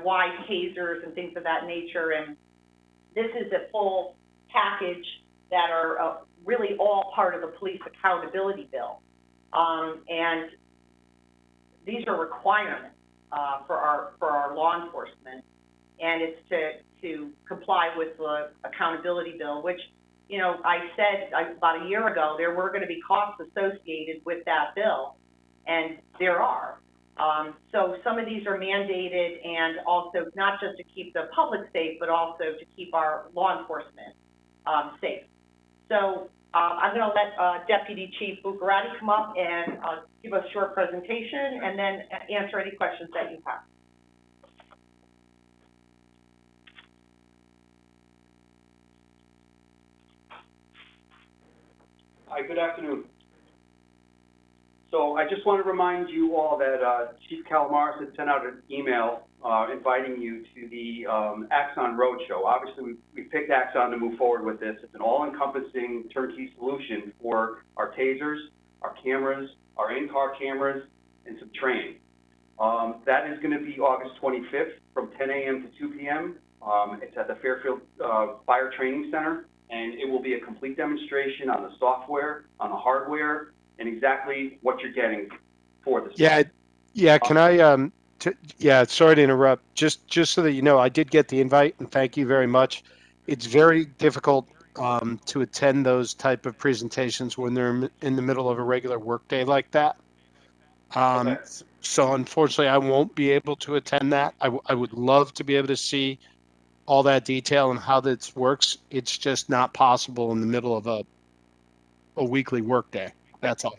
why tasers and things of that nature, and this is a full package that are really all part of the police accountability bill. And these are requirements for our law enforcement, and it's to comply with the accountability bill, which, I said about a year ago, there were going to be costs associated with that bill, and there are. So some of these are mandated, and also not just to keep the public safe, but also to keep our law enforcement safe. So I'm going to let Deputy Chief Bucciarati come up and give a short presentation, and then answer any questions that you have. Hi, good afternoon. So I just want to remind you all that Chief Calamaris had sent out an email inviting you to the Axon Roadshow. Obviously, we picked Axon to move forward with this. It's an all-encompassing turnkey solution for our tasers, our cameras, our in-car cameras, and some training. That is going to be August 25th from 10 a.m. to 2 p.m. It's at the Fairfield Fire Training Center, and it will be a complete demonstration on the software, on the hardware, and exactly what you're getting for this. Yeah, yeah. Can I? Yeah. Sorry to interrupt. Just so that you know, I did get the invite, and thank you very much. It's very difficult to attend those type of presentations when they're in the middle of a regular workday like that. Okay. So unfortunately, I won't be able to attend that. I would love to be able to see all that detail and how this works. It's just not possible in the middle of a weekly workday. That's all.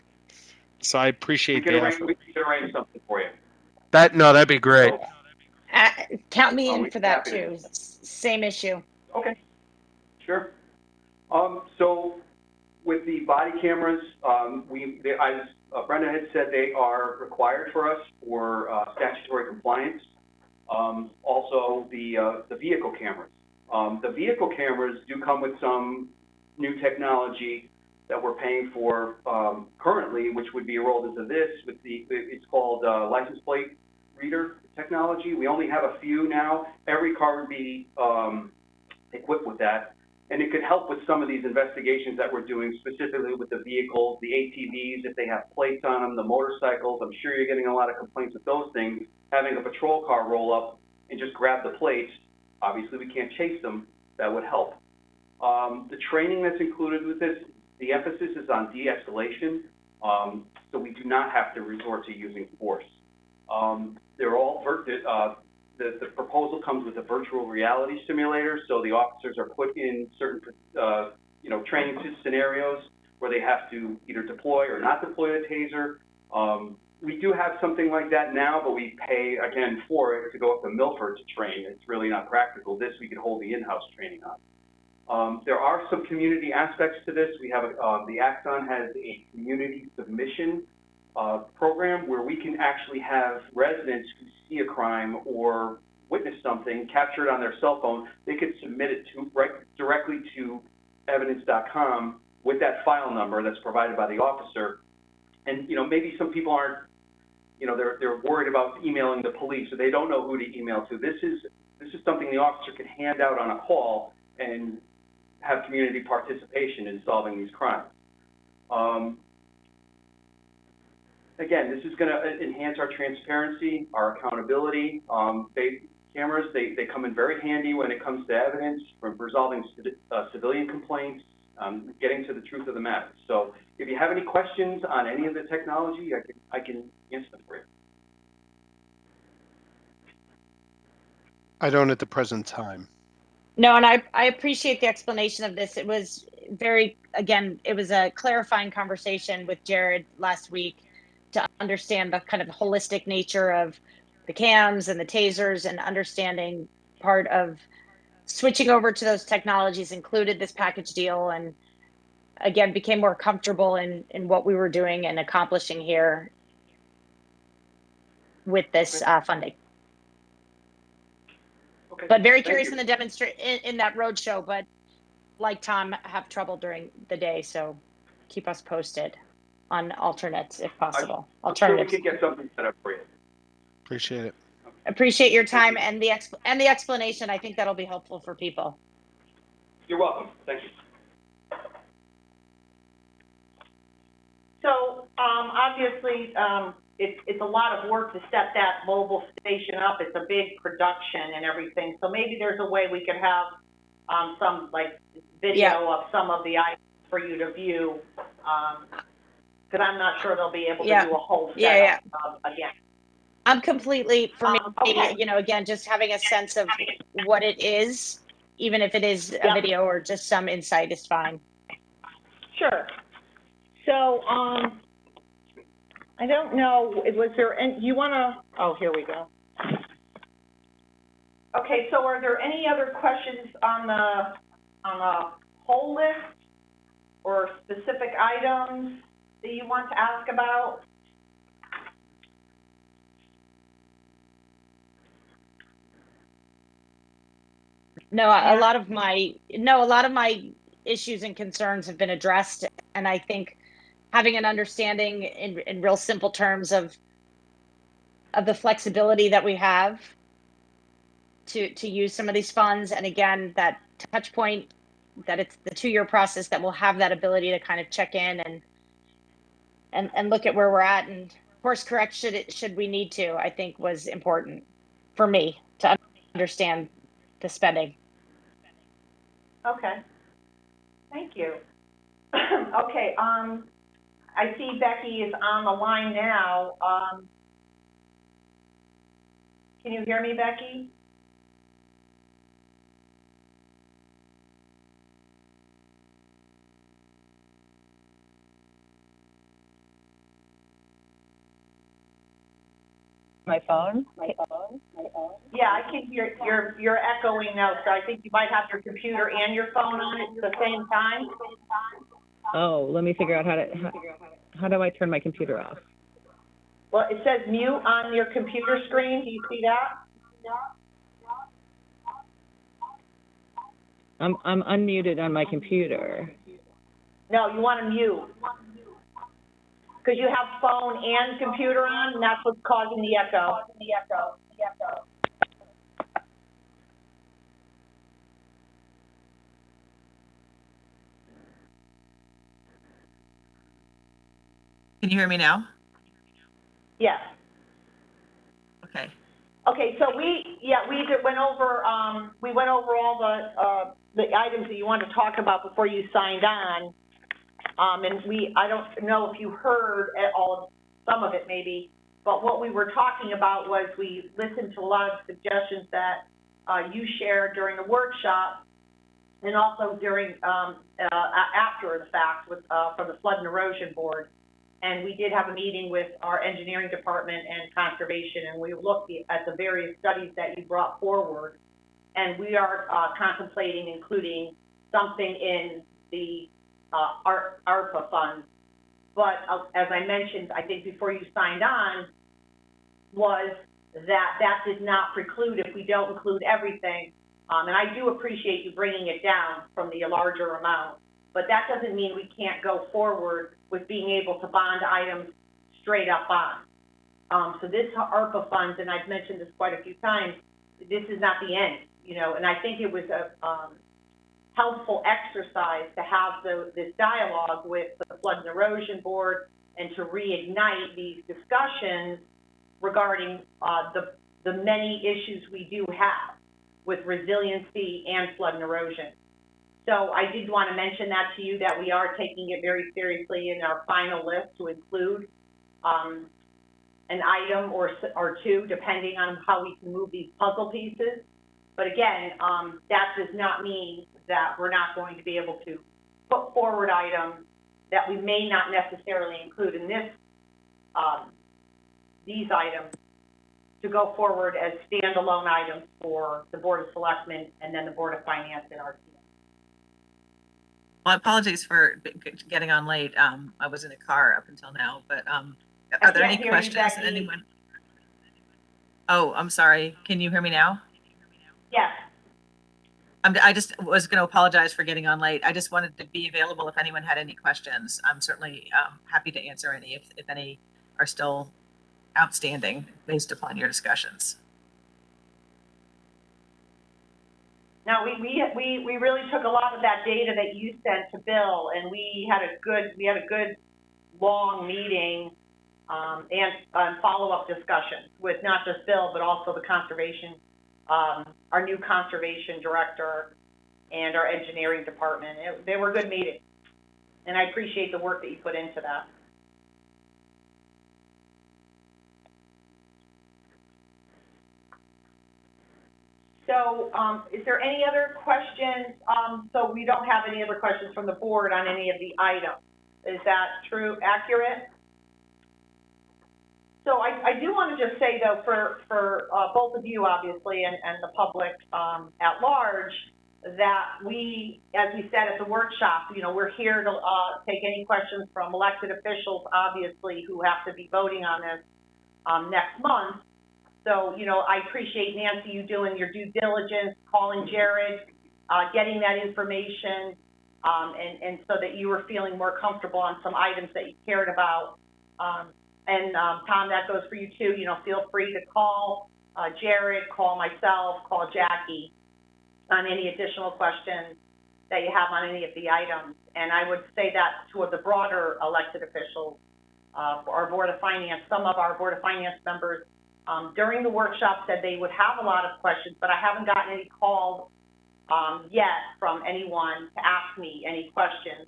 So I We appreciate can the arrange, effort. we can arrange something for you. That'd be great. So, Count me in we'd for be that happy to. too. Same issue. Okay, sure. So with the body cameras, as Brenda had said, they are required for us for statutory compliance. Also, the vehicle cameras. The vehicle cameras do come with some new technology that we're paying for currently, which would be rolled into this. It's called license plate reader technology. We only have a few now. Every car would be equipped with that. And it could help with some of these investigations that we're doing, specifically with the vehicles, the ATVs, if they have plates on them, the motorcycles. I'm sure you're getting a lot of complaints with those things. Having a patrol car roll up and just grab the plates, obviously we can't chase them, that would help. The training that's included with this, the emphasis is on de-escalation, so we do not have to resort to using force. They're all the proposal comes with a virtual reality simulator, so the officers are put in certain, training scenarios where they have to either deploy or not deploy a taser. We do have something like that now, but we pay, again, for it to go up to Milford to train. It's really not practical. This we could hold the in-house training on. There are some community aspects to this. We have, the Axon has a community submission program where we can actually have residents who see a crime or witness something, capture it on their cell phone. They could submit it directly to evidence.com with that file number that's provided by the officer. And maybe some people aren't, they're worried about emailing the police, so they don't know who to email to. This is something the officer can hand out on a call and have community participation in solving these crimes. Again, this is going to enhance our transparency, our accountability. Cameras, they come in very handy when it comes to evidence, from resolving civilian complaints, getting to the truth of the matter. So if you have any questions on any of the technology, I can answer them for you. I don't at the present time. No, and I appreciate the explanation of this. It was it was a clarifying conversation with Jared last week to understand the kind of holistic nature of the cams and the tasers, and understanding part of switching over to those technologies included this package deal, and again, became more comfortable in what we were doing and accomplishing here with this funding. Okay. But very curious in the in that roadshow, but like Tom, have trouble during the day, so keep us posted on alternates if possible. I'm sure we Alternatives. could get something set up for you. Appreciate it. Appreciate your time and the explanation. I think that'll be helpful for people. You're welcome. Thank you. So, obviously, it's a lot of work to set that mobile station up. It's a big production and everything. So maybe there's a way we could have some video of some of the items for you to view. Because I'm not sure they'll be able to do a whole setup again. I'm completely, for me, okay. again, just having a sense of what it is, even if it is a video or just some insight is fine. Sure. So, I don't know, was there any, you want to, oh, here we go. Okay, so are there any other questions on the whole list or specific items that you want to ask about? No, a lot of my issues and concerns have been addressed, and I think having an understanding in real simple terms of the flexibility that we have to use some of these funds, and again, that touch point, that it's the 2-year process that will have that ability to kind of check in and look at where we're at and course correct should we need to, I think was important for me to understand the spending. Okay. Thank you. Okay, I see Becky is on the line now. Can you hear me, Becky? My phone? Yeah, I can hear, you're echoing now, so I think you might have your computer and your phone on at the same time. Oh, let me figure out how do I turn my computer off? Well, it says mute on your computer screen. Do you see that? I'm unmuted on my computer. No, you want to mute. Because you have phone and computer on, and that's what's causing the echo. Can you hear me now? Yes. Okay. Okay, so we went over all the items that you wanted to talk about before you signed on. And I don't know if you heard some of it maybe, but what we were talking about was we listened to a lot of suggestions that you shared during the workshop and also during after the fact with from the Flood and Erosion Board. And we did have a meeting with our engineering department and conservation, and we looked at the various studies that you brought forward. And we are contemplating including something in the Arpa funds. But as I mentioned, I think before you signed on, was that did not preclude if we don't include everything. And I do appreciate you bringing it down from the larger amount, but that doesn't mean we can't go forward with being able to bond items straight up on. So this ARPA funds, and I've mentioned this quite a few times, this is not the end, you know, and I think it was a helpful exercise to have this dialogue with the Flood and Erosion Board and to reignite these discussions regarding the many issues we do have with resiliency and flood and erosion. So I did want to mention that to you, that we are taking it very seriously in our final list to include an item or two, depending on how we can move these puzzle pieces. But again, that does not mean that we're not going to be able to put forward items that we may not necessarily include in this, these items, to go forward as standalone items for the Board of Selectmen and then the Board of Finance and our team. Well, apologies for getting on late. I was in a car up until now, but are there any questions that anyone? Oh, I'm sorry. Can you hear me now? Yes. I just was going to apologize for getting on late. I just wanted to be available if anyone had any questions. I'm certainly happy to answer any if any are still outstanding based upon your discussions. No, we really took a lot of that data that you sent to Bill, and we had a good long meeting and follow-up discussions with not just Bill but also the conservation, our new conservation director and our engineering department. They were good meetings, and I appreciate the work that you put into that. So is there any other questions? So we don't have any other questions from the board on any of the items. Is that true, accurate? So I do want to just say, though, for both of you, obviously, and the public at large, that we, as we said at the workshop, you know, we're here to take any questions from elected officials, obviously, who have to be voting on this next month. So, you know, I appreciate, Nancy, you doing your due diligence, calling Jared, getting that information, and so that you were feeling more comfortable on some items that you cared about. And Tom, that goes for you too. You know, feel free to call Jared, call myself, call Jackie on any additional questions that you have on any of the items. And I would say that to the broader elected officials, for our Board of Finance. Some of our Board of Finance members during the workshop said they would have a lot of questions, but I haven't gotten any calls yet from anyone to ask me any questions,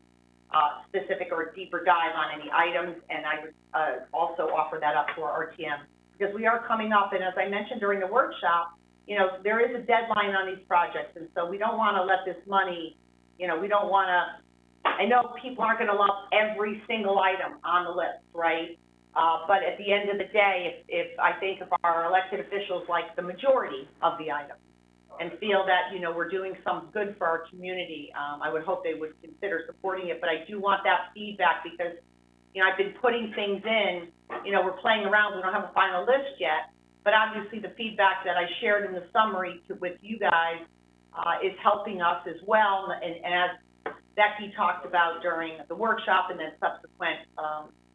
specific or deeper dive on any items, and I would also offer that up to our RTM, because we are coming up, and as I mentioned during the workshop, you know, there is a deadline on these projects, and so we don't want to let this money, you know, we don't want to, I know people aren't going to love every single item on the list, right? But at the end of the day, if I think of our elected officials like the majority of the items and feel that, you know, we're doing some good for our community, I would hope they would consider supporting it. But I do want that feedback because, you know, I've been putting things in, you know, we're playing around, we don't have a final list yet, but obviously the feedback that I shared in the summary with you guys is helping us as well. And as Becky talked about during the workshop and then subsequent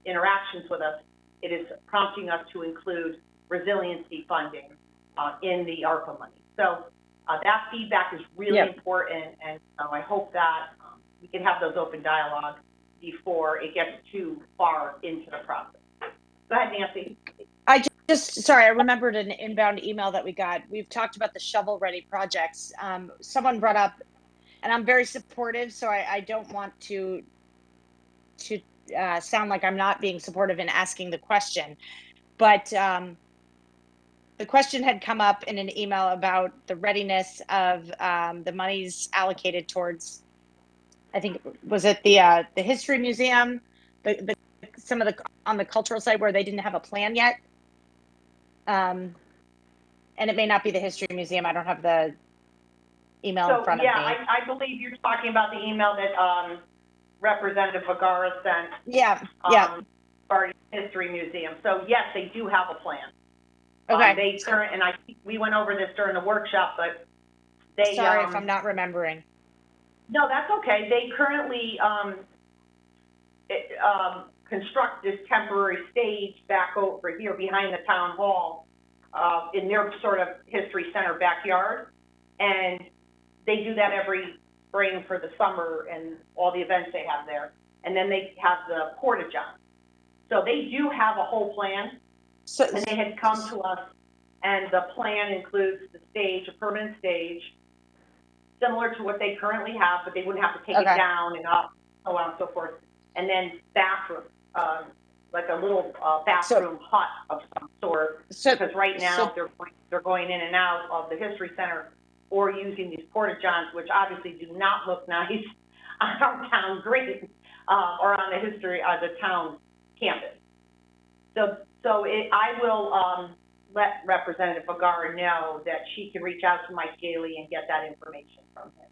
interactions with us, it is prompting us to include resiliency funding in the Arpa money. So that feedback is really important, and I hope that we can have those open dialogues before it gets too far into the process. Go ahead, Nancy. Sorry, I remembered an inbound email that we got. We've talked about the shovel-ready projects. Someone brought up, and I'm very supportive, so I don't want to sound like I'm not being supportive in asking the question, but the question had come up in an email about the readiness of the monies allocated towards, I think, was it the History Museum, some of the on the cultural side where they didn't have a plan yet, and it may not be the History Museum. I don't have the email in front of me. Yeah, I believe you're talking about the email that Representative Vergara sent. Yeah. Regarding History Museum. So yes, they do have a plan. Okay. And we went over this during the workshop, but they. Sorry if I'm not remembering. No, that's okay. They currently construct this temporary stage back over here behind the town hall in their sort of history center backyard, and they do that every spring for the summer and all the events they have there. And then they have the porta-john. So they do have a whole plan. And they had come to us, and the plan includes the stage, a permanent stage, similar to what they currently have, but they wouldn't have to take it down and up, so on and so forth. And then bathroom, like a little bathroom hut of some sort. Because right now they're going in and out of the history center or using these porta-johns, which obviously do not look nice on our town green or on the town campus. So I will let Representative Vergara know that she can reach out to Mike Gailey and get that information from him.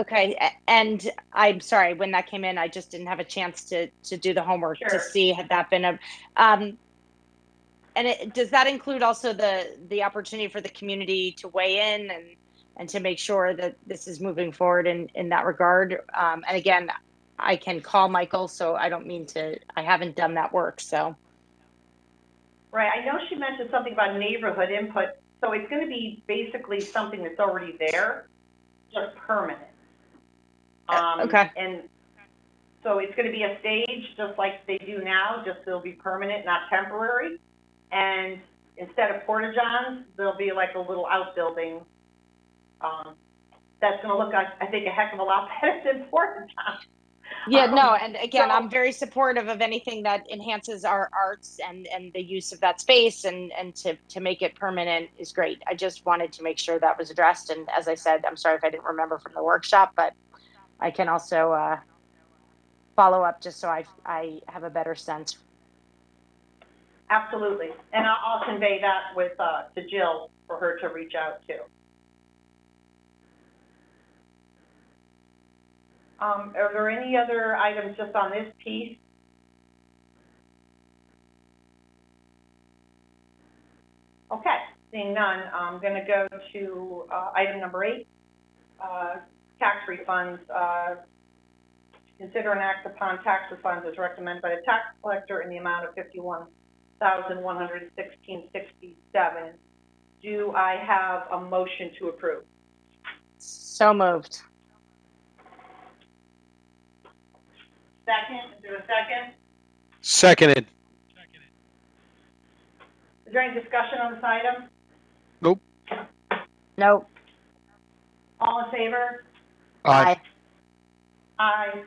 Okay, and I'm sorry, when that came in, I just didn't have a chance to do the homework to see had that been a, and does that include also the opportunity for the community to weigh in and to make sure that this is moving forward in that regard? And again, I can call Michael, so I don't mean to, I haven't done that work, so. Right, I know she mentioned something about neighborhood input, so it's going to be basically something that's already there, just permanent. Okay. And so it's going to be a stage just like they do now, just it'll be permanent, not temporary. And instead of porta-johns, there'll be like a little outbuilding that's going to look, I think, a heck of a lot better than porta-johns. Yeah, no, and again, I'm very supportive of anything that enhances our arts and the use of that space and to make it permanent is great. I just wanted to make sure that was addressed. And as I said, I'm sorry if I didn't remember from the workshop, but I can also follow up just so I have a better sense. Absolutely. And I'll convey that with to Jill for her to reach out to. Are there any other items just on this piece? Okay, seeing none, I'm going to go to item number 8, tax refunds. Consider and act upon tax refunds as recommended by the tax collector in the amount of $51,116.67. Do I have a motion to approve? So moved. Second, is there a second? Seconded. Is there any discussion on this item? Nope. No. All in favor? Aye. Aye.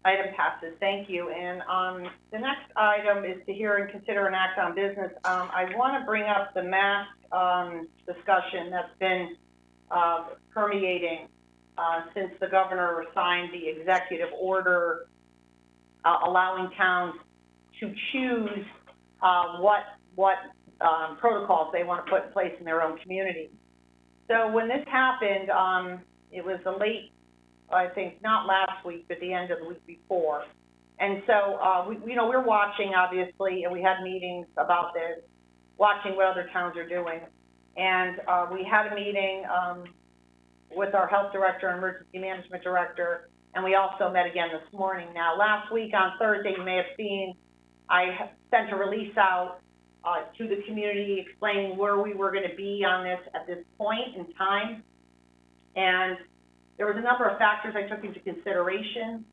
Item passes. Thank you. And the next item is to hear and consider an act on business. I want to bring up the mask discussion that's been permeating since the governor signed the executive order allowing towns to choose what protocols they want to put in place in their own community. So when this happened, it was a late, I think not last week, but the end of the week before. And so, we're watching, obviously, and we had meetings about this, watching what other towns are doing. And we had a meeting with our health director and emergency management director, and we also met again this morning. Now, last week on Thursday, you may have seen, I sent a release out to the community explaining where we were going to be on this at this point in time. And there was a number of factors I took into consideration,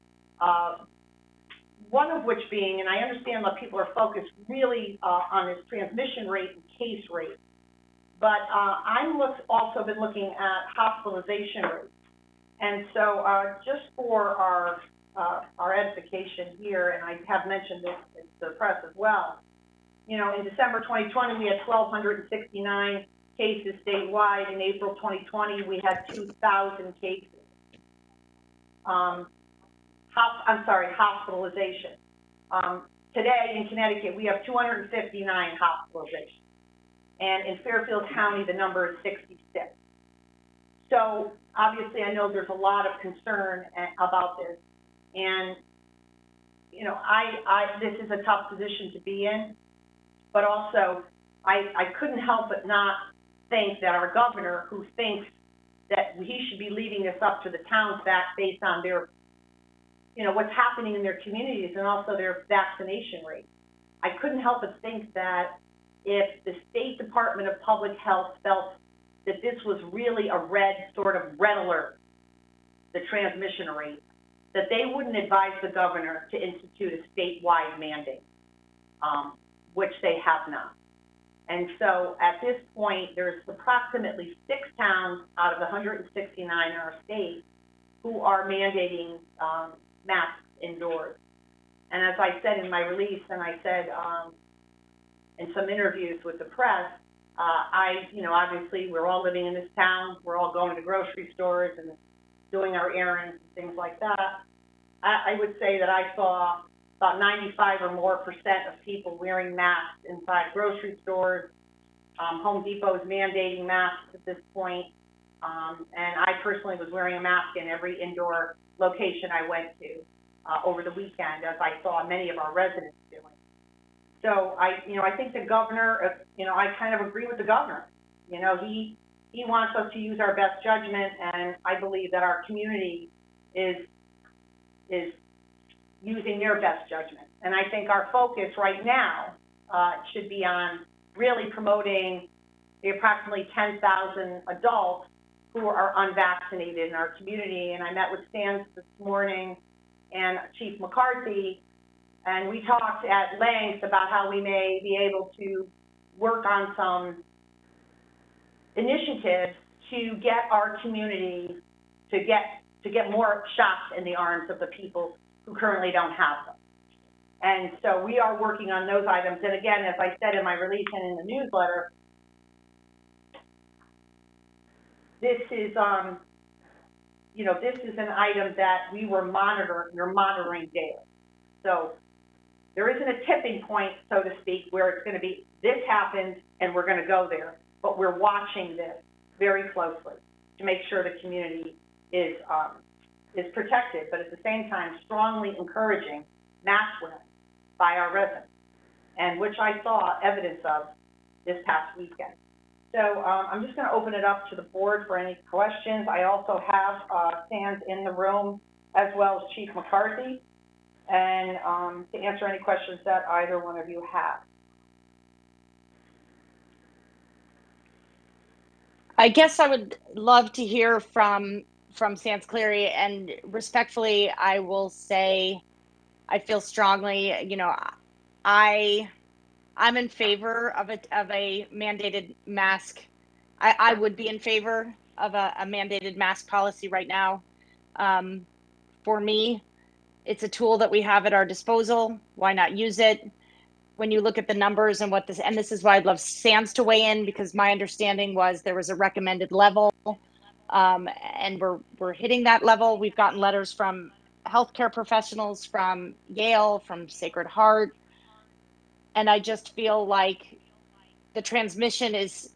one of which being, and I understand that people are focused really on this transmission rate and case rate, but I've also been looking at hospitalization rates. And so just for our edification here, and I have mentioned this to the press as well, in December 2020, we had 1,269 cases statewide. In April 2020, we had 2,000 cases. Hospitalization. Today in Connecticut, we have 259 hospitalizations. And in Fairfield County, the number is 66. So obviously, I know there's a lot of concern about this. And, this is a tough position to be in. But also, I couldn't help but not think that our governor, who thinks that he should be leaving this up to the towns based on their, what's happening in their communities and also their vaccination rate. I couldn't help but think that if the State Department of Public Health felt that this was really a red alert, the transmission rate, that they wouldn't advise the governor to institute a statewide mandate, which they have not. And so at this point, there's approximately 6 towns out of the 169 in our state who are mandating masks indoors. And as I said in my release, and I said in some interviews with the press, obviously we're all living in this town, we're all going to grocery stores and doing our errands and things like that. I would say that I saw about 95% or more of people wearing masks inside grocery stores. Home Depot is mandating masks at this point. And I personally was wearing a mask in every indoor location I went to over the weekend, as I saw many of our residents doing. So I think the governor, I kind of agree with the governor. He wants us to use our best judgment, and I believe that our community is using their best judgment. And I think our focus right now should be on really promoting the approximately 10,000 adults who are unvaccinated in our community. And I met with Stans this morning and Chief McCarthy, and we talked at length about how we may be able to work on some initiatives to get our community to get more shots in the arms of the people who currently don't have them. And so we are working on those items. And again, as I said in my release and in the newsletter, this is this is an item that we're monitoring daily. So there isn't a tipping point, so to speak, where it's going to be, this happens and we're going to go there. But we're watching this very closely to make sure the community is protected, but at the same time, strongly encouraging mask wearing by our residents, and which I saw evidence of this past weekend. So I'm just going to open it up to the board for any questions. I also have Stans in the room, as well as Chief McCarthy, and to answer any questions that either one of you have. I guess I would love to hear from Sans Cleary, and respectfully, I will say I feel strongly, I'm in favor of a mandated mask. I would be in favor of a mandated mask policy right now. For me, it's a tool that we have at our disposal. Why not use it? When you look at the numbers and this is why I'd love SANS to weigh in, because my understanding was there was a recommended level, and we're hitting that level. We've gotten letters from healthcare professionals, from Yale, from Sacred Heart, and I just feel like the transmission is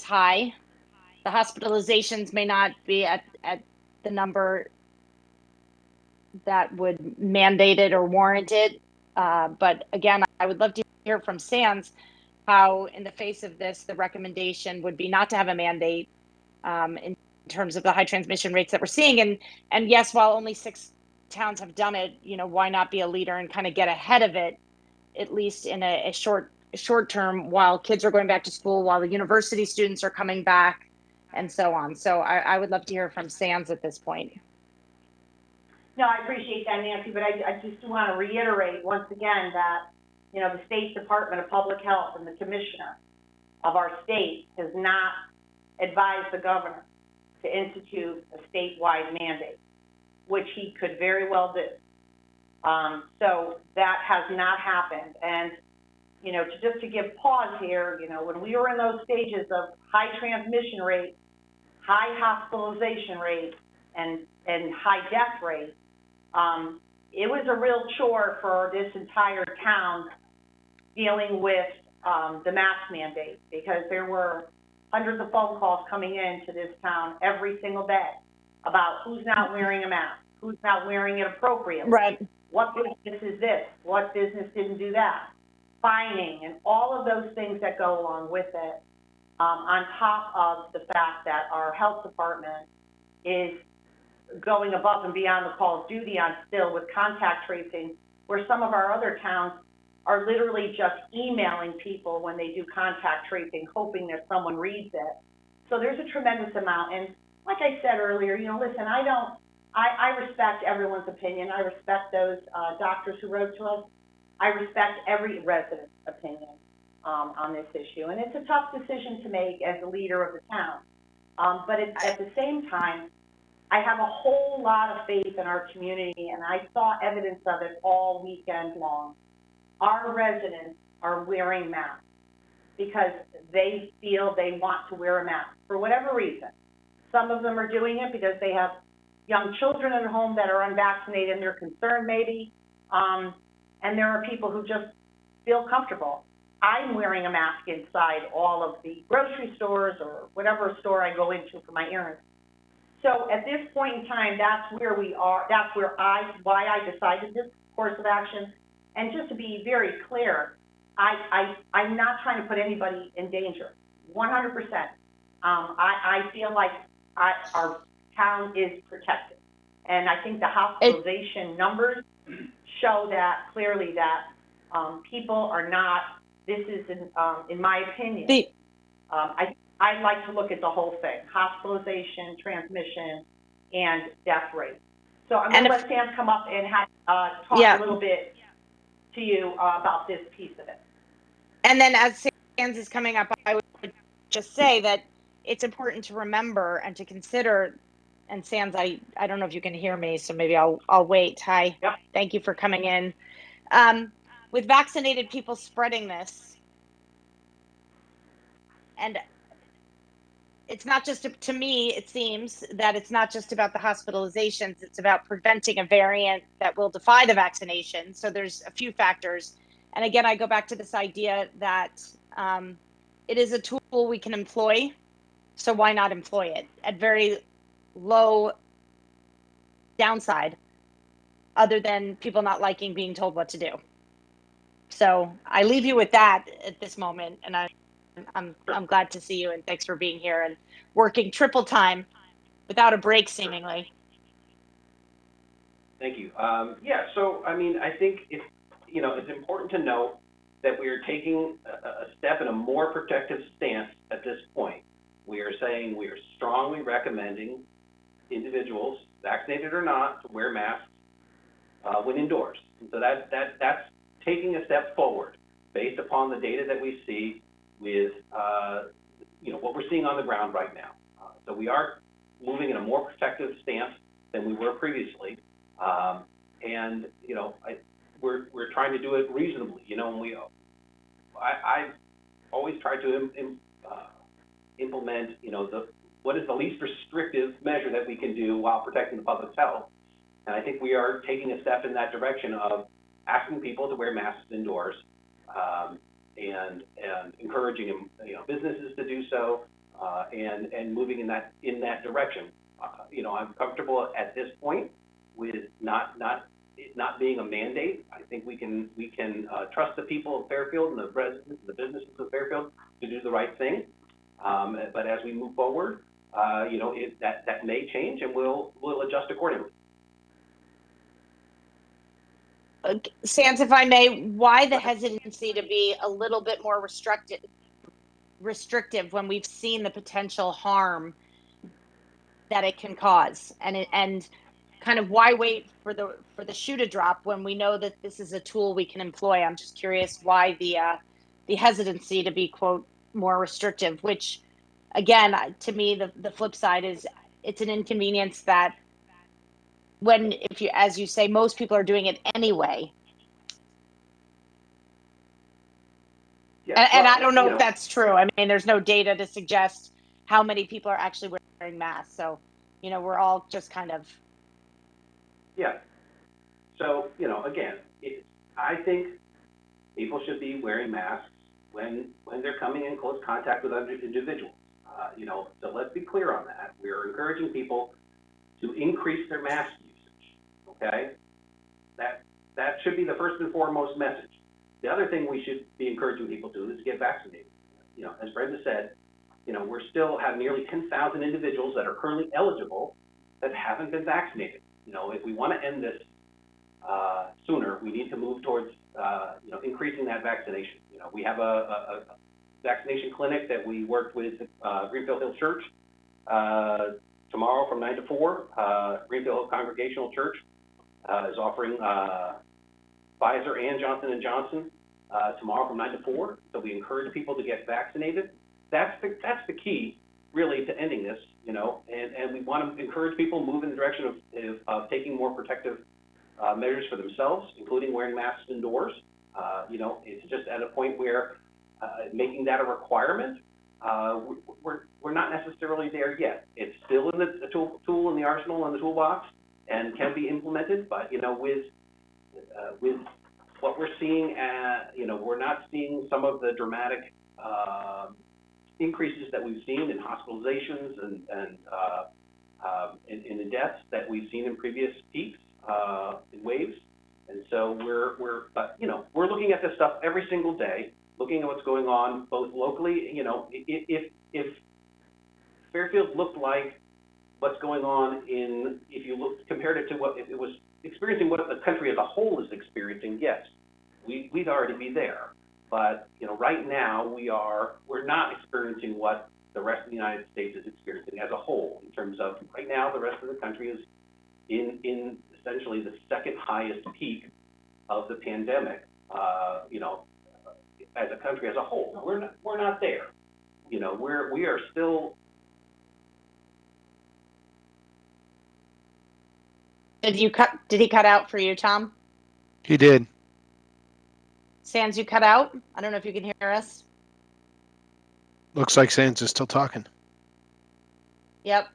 high. The hospitalizations may not be at the number that would mandate it or warrant it. But again, I would love to hear from SANS how, in the face of this, the recommendation would be not to have a mandate in terms of the high transmission rates that we're seeing. And yes, while only 6 towns have done it, why not be a leader and kind of get ahead of it, at least in a short term, while kids are going back to school, while the university students are coming back, and so on. So I would love to hear from SANS at this point. No, I appreciate that, Nancy, but I just want to reiterate once again that, the State Department of Public Health and the commissioner of our state has not advised the governor to institute a statewide mandate, which he could very well do. So that has not happened. And, just to give pause here, when we were in those stages of high transmission rate, high hospitalization rate, and high death rate, it was a real chore for this entire town dealing with the mask mandate, because there were hundreds of phone calls coming in to this town every single day about who's not wearing a mask, who's not wearing it appropriately, right? What business is this? What business didn't do that? Fining and all of those things that go along with it, on top of the fact that our health department is going above and beyond the call of duty on still with contact tracing, where some of our other towns are literally just emailing people when they do contact tracing, hoping that someone reads it. So there's a tremendous amount. And like I said earlier, listen, I respect everyone's opinion. I respect those doctors who wrote to us. I respect every resident's opinion on this issue. And it's a tough decision to make as a leader of the town. But at the same time, I have a whole lot of faith in our community, and I saw evidence of it all weekend long. Our residents are wearing masks because they feel they want to wear a mask for whatever reason. Some of them are doing it because they have young children at home that are unvaccinated and they're concerned maybe. And there are people who just feel comfortable. I'm wearing a mask inside all of the grocery stores or whatever store I go into for my errands. So at this point in time, that's where we are. That's why I decided this course of action. And just to be very clear, I'm not trying to put anybody in danger, 100%. I feel like our town is protected. And I think the hospitalization numbers show that clearly, that people are not, this is in my opinion, I like to look at the whole thing: hospitalization, transmission, and death rate. So I'm going to let Sam come up and have, talk a little bit to you about this piece of it. And then as SANS is coming up, I would just say that it's important to remember and to consider, and SANS, I don't know if you can hear me, so maybe I'll wait. Hi. Yep. Thank you for coming in. With vaccinated people spreading this, and it's not just, to me, it seems that it's not just about the hospitalizations, it's about preventing a variant that will defy the vaccination. So there's a few factors. And again, I go back to this idea that it is a tool we can employ. So why not employ it at very low downside, other than people not liking being told what to do? So I leave you with that at this moment. And I'm glad to see you, and thanks for being here and working triple time without a break, seemingly. Thank you. Yeah, so I mean, I think it's important to note that we are taking a step in a more protective stance at this point. We are saying we are strongly recommending individuals, vaccinated or not, to wear masks. when indoors. And so that's taking a step forward based upon the data that we see with, what we're seeing on the ground right now. So we are moving in a more protective stance than we were previously. We're trying to do it reasonably, and I've always tried to implement, what is the least restrictive measure that we can do while protecting the public's health. And I think we are taking a step in that direction of asking people to wear masks indoors, and encouraging businesses to do so, and moving in that direction. I'm comfortable at this point with it not being a mandate. I think we can trust the people of Fairfield and the residents and the businesses of Fairfield to do the right thing. But as we move forward, that may change, and we'll adjust accordingly. Sans, if I may, why the hesitancy to be a little bit more restrictive when we've seen the potential harm that it can cause, and kind of why wait for the shoe to drop when we know that this is a tool we can employ? I'm just curious why the hesitancy to be, quote, more restrictive, which again, to me, the flip side is it's an inconvenience that as you say, most people are doing it anyway. Yeah, and I don't know if that's true. I mean, there's no data to suggest how many people are actually wearing masks. So, we're all just kind of. Yeah. So, again, I think people should be wearing masks when they're coming in close contact with other individuals. So let's be clear on that. We're encouraging people to increase their mask usage, okay? That should be the first and foremost message. The other thing we should be encouraging people to do is get vaccinated. As Brenda said, we're still have nearly 10,000 individuals that are currently eligible that haven't been vaccinated. If we want to end this sooner, we need to move towards, increasing that vaccination. We have a vaccination clinic that we worked with Greenfield Hill Church tomorrow from 9 to 4. Greenfield Hill Congregational Church is offering Pfizer and Johnson & Johnson tomorrow from 9 to 4. So we encourage people to get vaccinated. That's the key, really, to ending this, and we want to encourage people to move in the direction of taking more protective measures for themselves, including wearing masks indoors. It's just at a point where making that a requirement, we're not necessarily there yet. It's still in the tool in the arsenal and the toolbox, and can be implemented. But with what we're seeing, we're not seeing some of the dramatic increases that we've seen in hospitalizations and in deaths that we've seen in previous peaks, in waves. And so we're looking at this stuff every single day, looking at what's going on both locally. If Fairfield looked like what's going on if you compared it to if it was experiencing what the country as a whole is experiencing, yes, we'd already be there. But right now we're not experiencing what the rest of the United States is experiencing as a whole. In terms of right now, the rest of the country is in essentially the second highest peak of the pandemic. As a country as a whole, we're not there. We are still. Did he cut out for you, Tom? He did. Sans, you cut out? I don't know if you can hear us. Looks like Sans is still talking. Yep.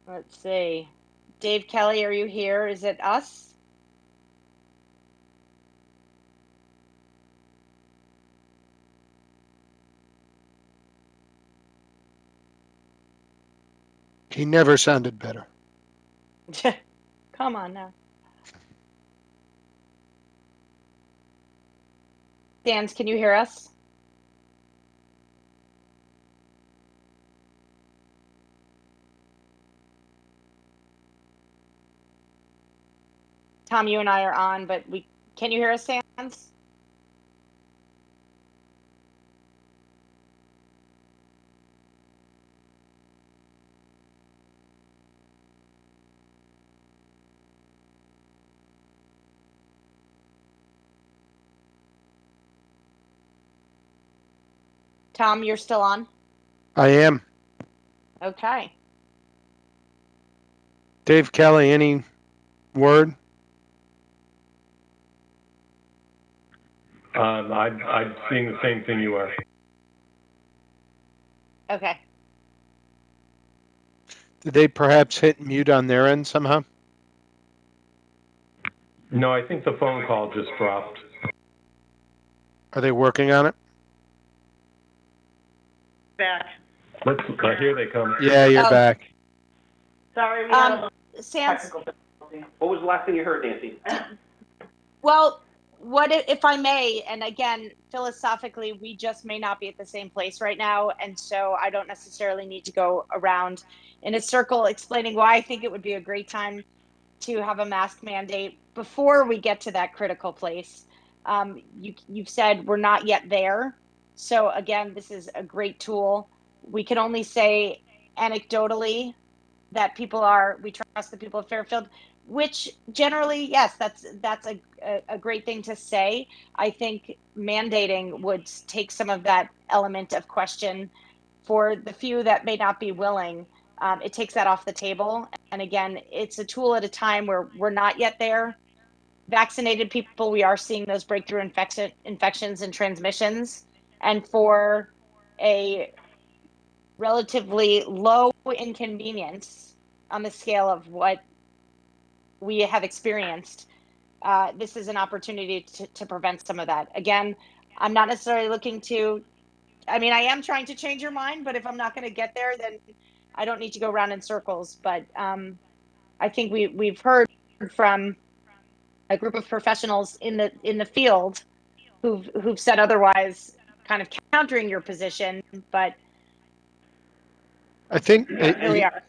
Let's see. Dave Kelly, are you here? Is it us? He never sounded better. Come on now. Sans, can you hear us? Tom, you and I are on, but can you hear us, Sans? Tom, you're still on? I am. Okay. Dave Kelly, any word? I'm seeing the same thing you are. Okay. Did they perhaps hit mute on their end somehow? No, I think the phone call just dropped. Are they working on it? Back. Here they come. Yeah, you're back. Sorry, we had a Sans, technical difficulty. What was the last thing you heard, Nancy? well, what if I may, and again, philosophically, we just may not be at the same place right now, and so I don't necessarily need to go around in a circle explaining why I think it would be a great time to have a mask mandate before we get to that critical place. You've said we're not yet there, so again, this is a great tool. We can only say anecdotally that we trust the people of Fairfield, which generally, yes, that's a great thing to say. I think mandating would take some of that element of question for the few that may not be willing. It takes that off the table. And again, it's a tool at a time where we're not yet there. Vaccinated people, we are seeing those breakthrough infections and transmissions. And for a relatively low inconvenience on the scale of what we have experienced, this is an opportunity to prevent some of that. Again, I'm not necessarily looking to, I mean, I am trying to change your mind, but if I'm not going to get there, then I don't need to go around in circles. But I think we've heard from a group of professionals in the field who've said otherwise, kind of countering your position. But I think here we are.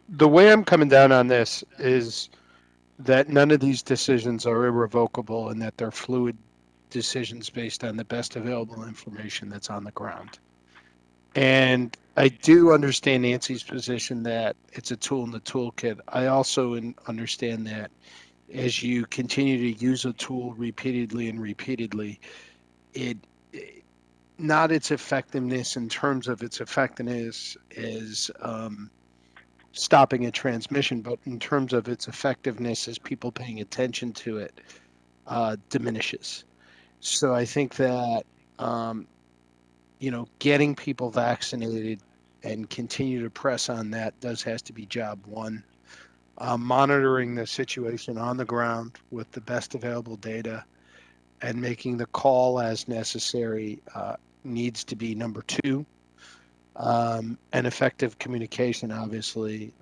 the way I'm coming down on this is that none of these decisions are irrevocable and that they're fluid decisions based on the best available information that's on the ground. And I do understand Nancy's position that it's a tool in the toolkit. I also understand that as you continue to use a tool repeatedly and repeatedly, not its effectiveness in terms of its effectiveness is stopping a transmission, but in terms of its effectiveness as people paying attention to it, diminishes. So I think that getting people vaccinated and continue to press on that has to be job one. Monitoring the situation on the ground with the best available data and making the call as necessary needs to be number two. And effective communication, obviously,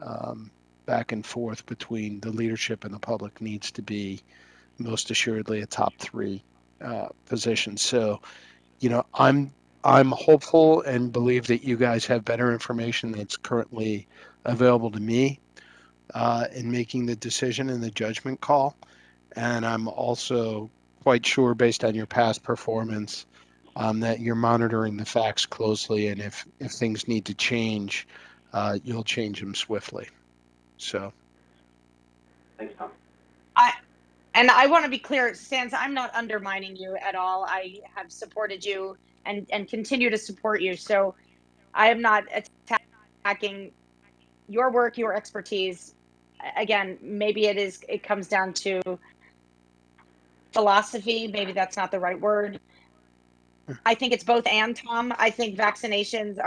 back and forth between the leadership and the public needs to be most assuredly a top three position. So, I'm hopeful and believe that you guys have better information that's currently available to me in making the decision and the judgment call. And I'm also quite sure, based on your past performance, that you're monitoring the facts closely, and if things need to change, you'll change them swiftly. So. Thanks, Tom. I want to be clear, Sans, I'm not undermining you at all. I have supported you and continue to support you. So I am not attacking your work, your expertise. Again, maybe it comes down to philosophy. Maybe that's not the right word. I think it's both and, Tom. I think vaccinations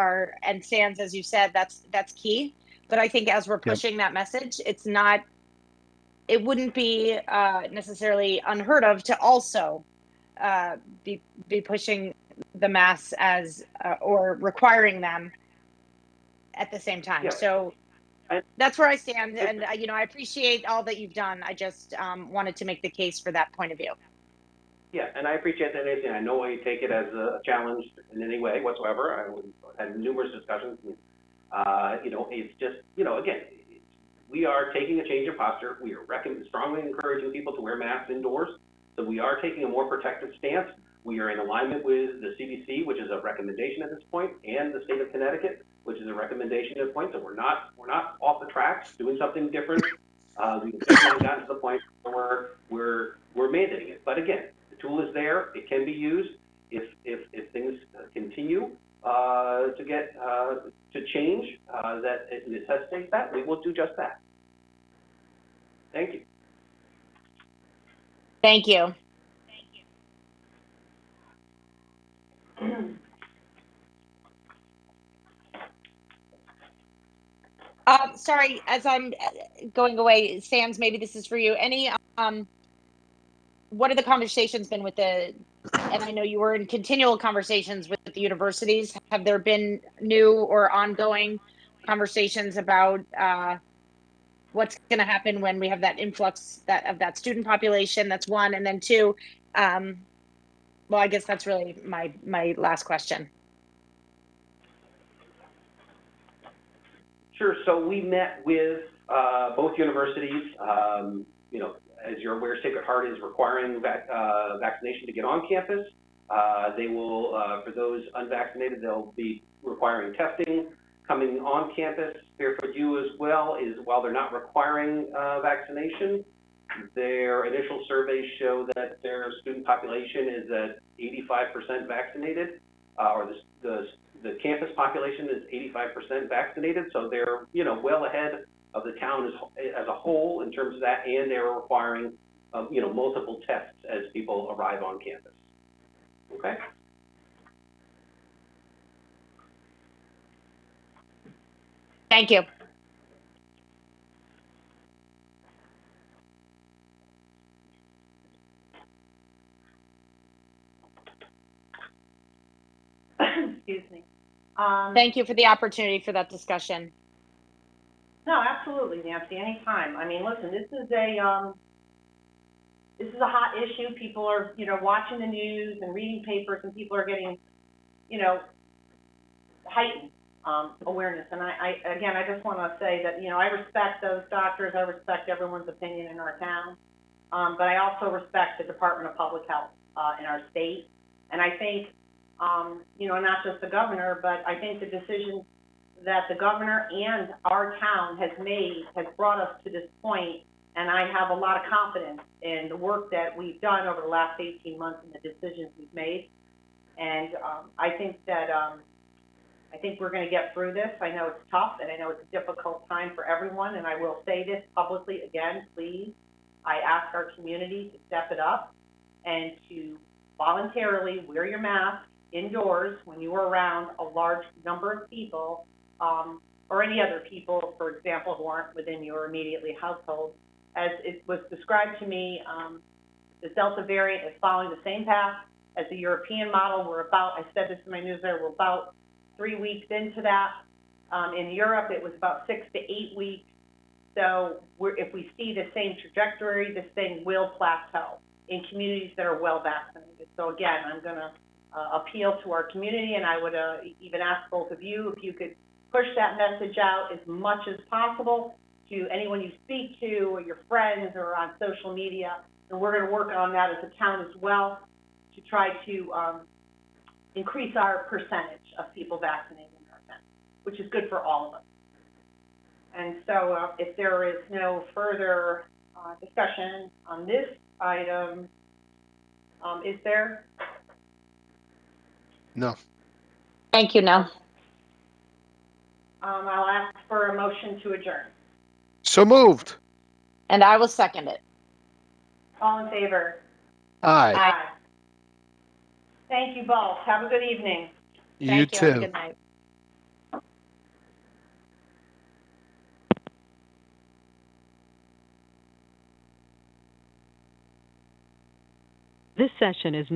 and Sans, as you said, that's key. But I think as we're pushing that message, it wouldn't be necessarily unheard of to also be pushing the masks as or requiring them at the same time. Yeah. So that's where I stand, and I appreciate all that you've done. I just wanted to make the case for that point of view. Yeah, and I appreciate that, Nancy. I know why you take it as a challenge in any way whatsoever. I had numerous discussions. It's just, again, we are taking a change of posture. We are strongly encouraging people to wear masks indoors. So we are taking a more protective stance. We are in alignment with the CDC, which is a recommendation at this point, and the state of Connecticut, which is a recommendation at this point. So we're not off the tracks doing something different. We've definitely gotten to the point where we're mandating it. But again, the tool is there. It can be used if things continue. to get, to change, that it necessitates that, we will do just that. Thank you. Thank you. Sorry, as I'm going away, Sands, maybe this is for you. What are the conversations been with and I know you were in continual conversations with the universities. Have there been new or ongoing conversations about what's going to happen when we have that influx of that student population? That's one. And then two, well, I guess that's really my last question. Sure. So we met with both universities. You know, as you're aware, Sacred Heart is requiring vaccination to get on campus. They will, for those unvaccinated, they'll be requiring testing coming on campus. Fairfield U as well is, while they're not requiring vaccination, their initial surveys show that their student population is at 85% vaccinated, or the campus population is 85% vaccinated. So they're, you know, well ahead of the town as a whole in terms of that, and they're requiring, you know, multiple tests as people arrive on campus. Okay. Thank you. Excuse me. Thank you for the opportunity for that discussion. No, absolutely, Nancy, anytime. I mean, listen, this is a hot issue. People are, you know, watching the news and reading papers, and people are getting, you know, heightened awareness. And I just want to say that, you know, I respect those doctors. I respect everyone's opinion in our town. But I also respect the Department of Public Health in our state. And I think, you know, not just the governor, but I think the decision that the governor and our town has made has brought us to this point. And I have a lot of confidence in the work that we've done over the last 18 months and the decisions we've made. And I think that I think we're going to get through this. I know it's tough, and I know it's a difficult time for everyone. And I will say this publicly again, please. I ask our community to step it up and to voluntarily wear your mask indoors when you are around a large number of people, or any other people, for example, who aren't within your immediately household. As it was described to me, the Delta variant is following the same path as the European model. We're about, I said this in my newsletter, we're about 3 weeks into that. In Europe, it was about 6 to 8 weeks. So if we see the same trajectory, this thing will plateau in communities that are well vaccinated. So again, I'm going to appeal to our community, and I would even ask both of you if you could push that message out as much as possible to anyone you speak to, or your friends, or on social media. And we're going to work on that as a town as well to try to increase our percentage of people vaccinated in our town, which is good for all of us. And so if there is no further discussion on this item, is there? No. Thank you, no. I'll ask for a motion to adjourn. So moved. And I will second it. All in favor? Aye. Aye. Thank you both. Have a good evening. You Thank you. Have a too. good night. This session is